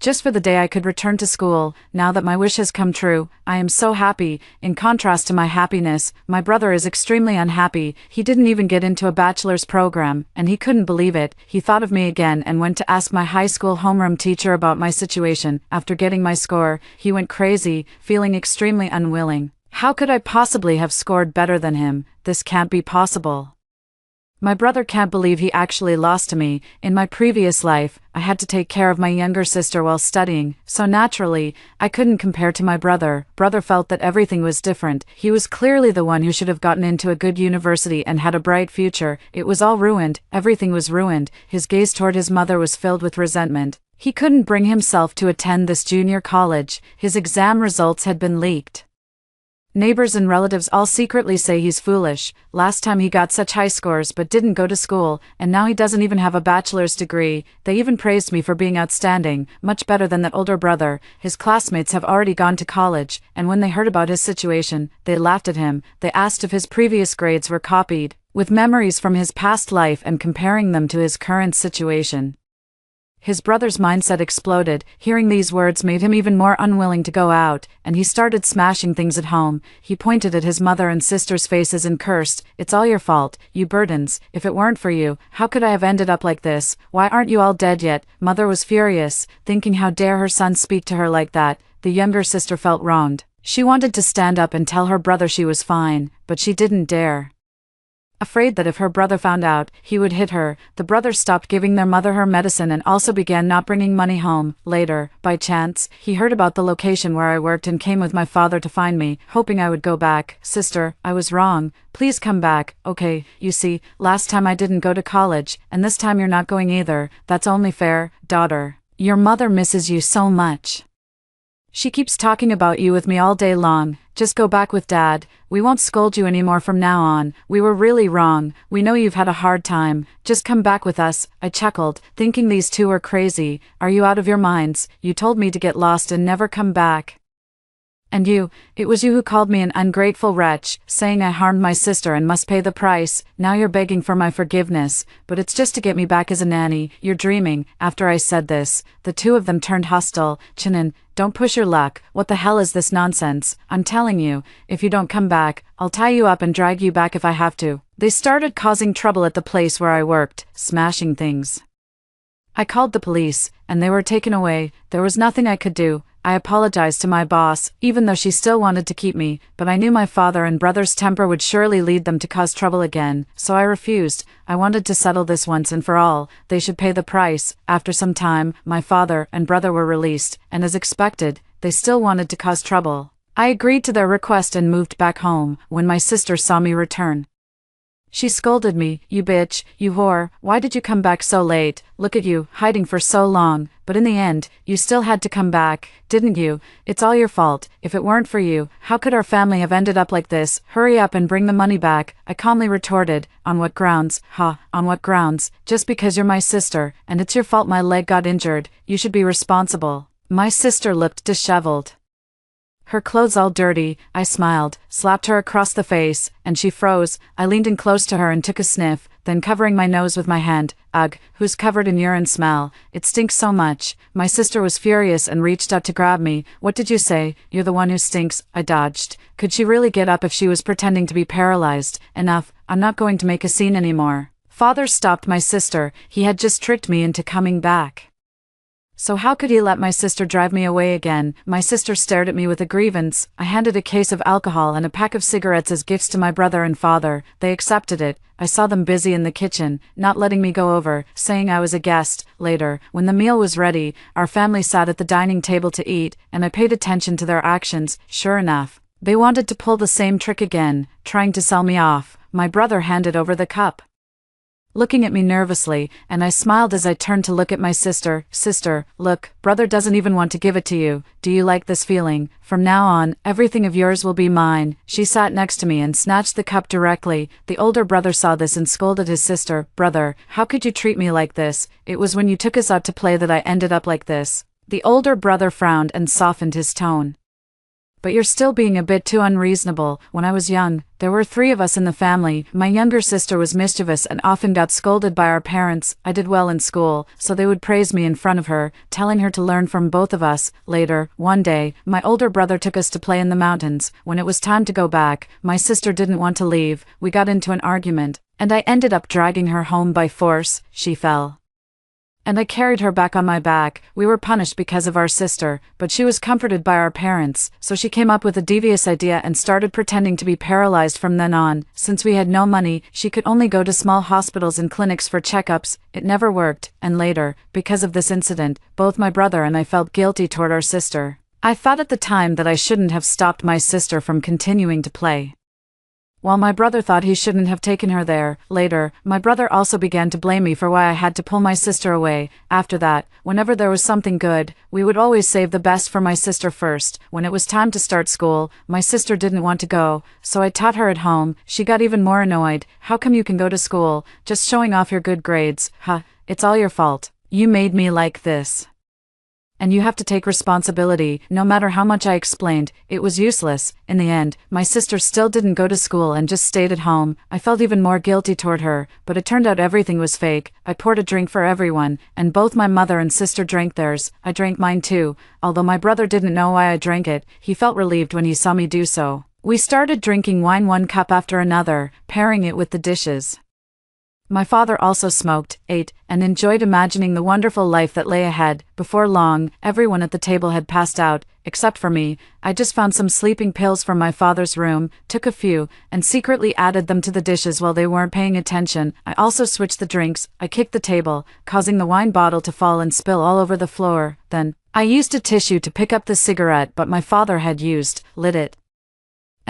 S1: just for the day I could return to school. Now that my wish has come true, I am so happy. In contrast to my happiness, my brother is extremely unhappy. He didn't even get into a bachelor's program, and he couldn't believe it. He thought of me again and went to ask my high school homeroom teacher about my situation. After getting my score, he went crazy, feeling extremely unwilling. How could I possibly have scored better than him? This can't be possible. My brother can't believe he actually lost to me. In my previous life, I had to take care of my younger sister while studying, so naturally, I couldn't compare to my brother. Brother felt that everything was different. He was clearly the one who should have gotten into a good university and had a bright future. It was all ruined. Everything was ruined. His gaze toward his mother was filled with resentment. He couldn't bring himself to attend this junior college. His exam results had been leaked. Neighbors and relatives all secretly say he's foolish. Last time he got such high scores but didn't go to school, and now he doesn't even have a bachelor's degree. They even praised me for being outstanding, much better than that older brother. His classmates have already gone to college, and when they heard about his situation, they laughed at him. They asked if his previous grades were copied, with memories from his past life and comparing them to his current situation. His brother's mindset exploded. Hearing these words made him even more unwilling to go out, and he started smashing things at home. He pointed at his mother and sister's faces and cursed. "It's all your fault, you burdens. If it weren't for you, how could I have ended up like this? Why aren't you all dead yet?" Mother was furious, thinking how dare her son speak to her like that. The younger sister felt wronged. She wanted to stand up and tell her brother she was fine, but she didn't dare. Afraid that if her brother found out, he would hit her, the brothers stopped giving their mother her medicine and also began not bringing money home. Later, by chance, he heard about the location where I worked and came with my father to find me, hoping I would go back. Sister, I was wrong. Please come back. Okay, you see, last time I didn't go to college, and this time you're not going either. That's only fair, daughter. Your mother misses you so much. She keeps talking about you with me all day long. Just go back with Dad. We won't scold you anymore from now on. We were really wrong. We know you've had a hard time. Just come back with us. I chuckled, thinking these two were crazy. Are you out of your minds? You told me to get lost and never come back. And it was you who called me an ungrateful wretch, saying I harmed my sister and must pay the price. Now you're begging for my forgiveness, but it's just to get me back as a nanny. You're dreaming. After I said this, the two of them turned hostile. Chinin, don't push your luck. What the hell is this nonsense? I'm telling you, if you don't come back, I'll tie you up and drag you back if I have to. They started causing trouble at the place where I worked, smashing things. I called the police, and they were taken away. There was nothing I could do. I apologized to my boss, even though she still wanted to keep me, but I knew my father and brother's temper would surely lead them to cause trouble again, so I refused. I wanted to settle this once and for all. They should pay the price. After some time, my father and brother were released, and as expected, they still wanted to cause trouble. I agreed to their request and moved back home. When my sister saw me return, she scolded me. You bitch, you whore, why did you come back so late? Look at you, hiding for so long, but in the end, you still had to come back, didn't you? It's all your fault. If it weren't for you, how could our family have ended up like this? Hurry up and bring the money back, I calmly retorted. On what grounds? On what grounds? Just because you're my sister, and it's your fault my leg got injured. You should be responsible. My sister looked disheveled, her clothes all dirty. I smiled, slapped her across the face, and she froze. I leaned in close to her and took a sniff, then covering my nose with my hand. Ugh, who's covered in urine smell? It stinks so much. My sister was furious and reached out to grab me. What did you say? You're the one who stinks. I dodged. Could she really get up if she was pretending to be paralyzed? Enough, I'm not going to make a scene anymore. Father stopped my sister. He had just tricked me into coming back. So how could he let my sister drive me away again? My sister stared at me with a grievance. I handed a case of alcohol and a pack of cigarettes as gifts to my brother and father. They accepted it. I saw them busy in the kitchen, not letting me go over, saying I was a guest. Later, when the meal was ready, our family sat at the dining table to eat, and I paid attention to their actions. Sure enough, they wanted to pull the same trick again, trying to sell me off. My brother handed over the cup, looking at me nervously, and I smiled as I turned to look at my sister. Sister, look, brother doesn't even want to give it to you. Do you like this feeling? From now on, everything of yours will be mine. She sat next to me and snatched the cup directly. The older brother saw this and scolded his sister. Brother, how could you treat me like this? It was when you took us out to play that I ended up like this. The older brother frowned and softened his tone. But you're still being a bit too unreasonable. When I was young, there were 3 of us in the family. My younger sister was mischievous and often got scolded by our parents. I did well in school, so they would praise me in front of her, telling her to learn from both of us. Later, one day, my older brother took us to play in the mountains. When it was time to go back, my sister didn't want to leave. We got into an argument, and I ended up dragging her home by force. She fell, and I carried her back on my back. We were punished because of our sister, but she was comforted by our parents, so she came up with a devious idea and started pretending to be paralyzed from then on. Since we had no money, she could only go to small hospitals and clinics for checkups. It never worked, and later, because of this incident, both my brother and I felt guilty toward our sister. I thought at the time that I shouldn't have stopped my sister from continuing to play, while my brother thought he shouldn't have taken her there. Later, my brother also began to blame me for why I had to pull my sister away. After that, whenever there was something good, we would always save the best for my sister first. When it was time to start school, my sister didn't want to go, so I taught her at home. She got even more annoyed. How come you can go to school, just showing off your good grades? It's all your fault. You made me like this, and you have to take responsibility. No matter how much I explained, it was useless. In the end, my sister still didn't go to school and just stayed at home. I felt even more guilty toward her, but it turned out everything was fake. I poured a drink for everyone, and both my mother and sister drank theirs. I drank mine too. Although my brother didn't know why I drank it, he felt relieved when he saw me do so. We started drinking wine 1 cup after another, pairing it with the dishes. My father also smoked, ate, and enjoyed imagining the wonderful life that lay ahead. Before long, everyone at the table had passed out, except for me. I just found some sleeping pills from my father's room, took a few, and secretly added them to the dishes while they weren't paying attention. I also switched the drinks. I kicked the table, causing the wine bottle to fall and spill all over the floor. Then, I used a tissue to pick up the cigarette but my father had used, lit it,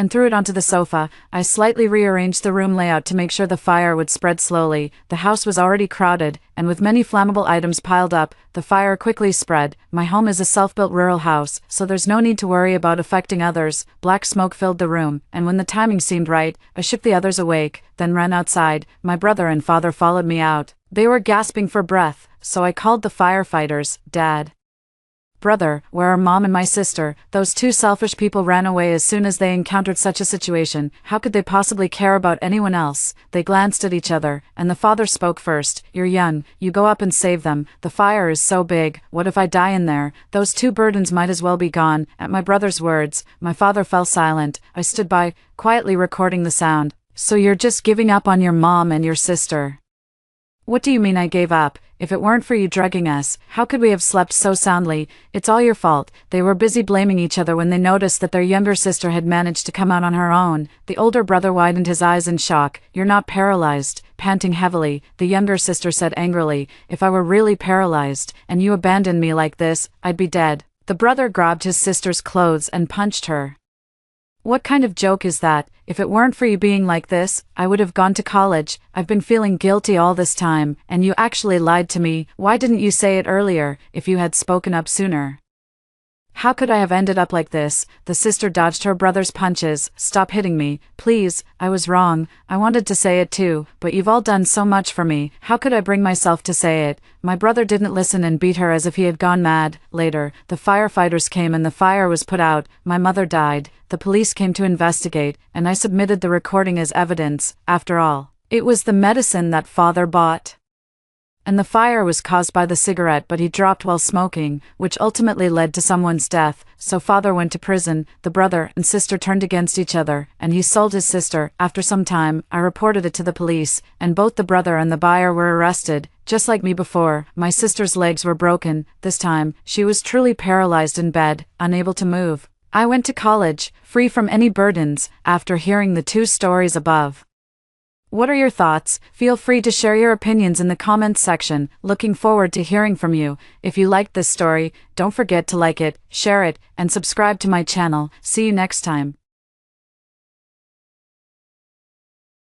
S1: and threw it onto the sofa. I slightly rearranged the room layout to make sure the fire would spread slowly. The house was already crowded, and with many flammable items piled up, the fire quickly spread. My home is a self-built rural house, so there's no need to worry about affecting others. Black smoke filled the room, and when the timing seemed right, I shook the others awake, then ran outside. My brother and father followed me out. They were gasping for breath, so I called the firefighters. Dad, brother, where are Mom and my sister? Those two selfish people ran away as soon as they encountered such a situation. How could they possibly care about anyone else? They glanced at each other, and the father spoke first. You're young, you go up and save them. The fire is so big, what if I die in there? Those two burdens might as well be gone. At my brother's words, my father fell silent. I stood by, quietly recording the sound. So you're just giving up on your mom and your sister? What do you mean I gave up? If it weren't for you drugging us, how could we have slept so soundly? It's all your fault. They were busy blaming each other when they noticed that their younger sister had managed to come out on her own. The older brother widened his eyes in shock. You're not paralyzed. Panting heavily, the younger sister said angrily, if I were really paralyzed, and you abandoned me like this, I'd be dead. The brother grabbed his sister's clothes and punched her. What kind of joke is that? If it weren't for you being like this, I would have gone to college. I've been feeling guilty all this time, and you actually lied to me. Why didn't you say it earlier, if you had spoken up sooner? How could I have ended up like this? The sister dodged her brother's punches. Stop hitting me, please. I was wrong. I wanted to say it too, but you've all done so much for me. How could I bring myself to say it? My brother didn't listen and beat her as if he had gone mad. Later, the firefighters came and the fire was put out. My mother died. The police came to investigate, and I submitted the recording as evidence. After all, it was the medicine that father bought. And the fire was caused by the cigarette but he dropped while smoking, which ultimately led to someone's death. So father went to prison, the brother and sister turned against each other, and he sold his sister. After some time, I reported it to the police, and both the brother and the buyer were arrested. Just like me before, my sister's legs were broken. This time, she was truly paralyzed in bed, unable to move. I went to college, free from any burdens, after hearing the two stories above. What are your thoughts? Feel free to share your opinions in the comments section. Looking forward to hearing from you. If you liked this story, don't forget to like it, share it, and subscribe to my channel. See you next time.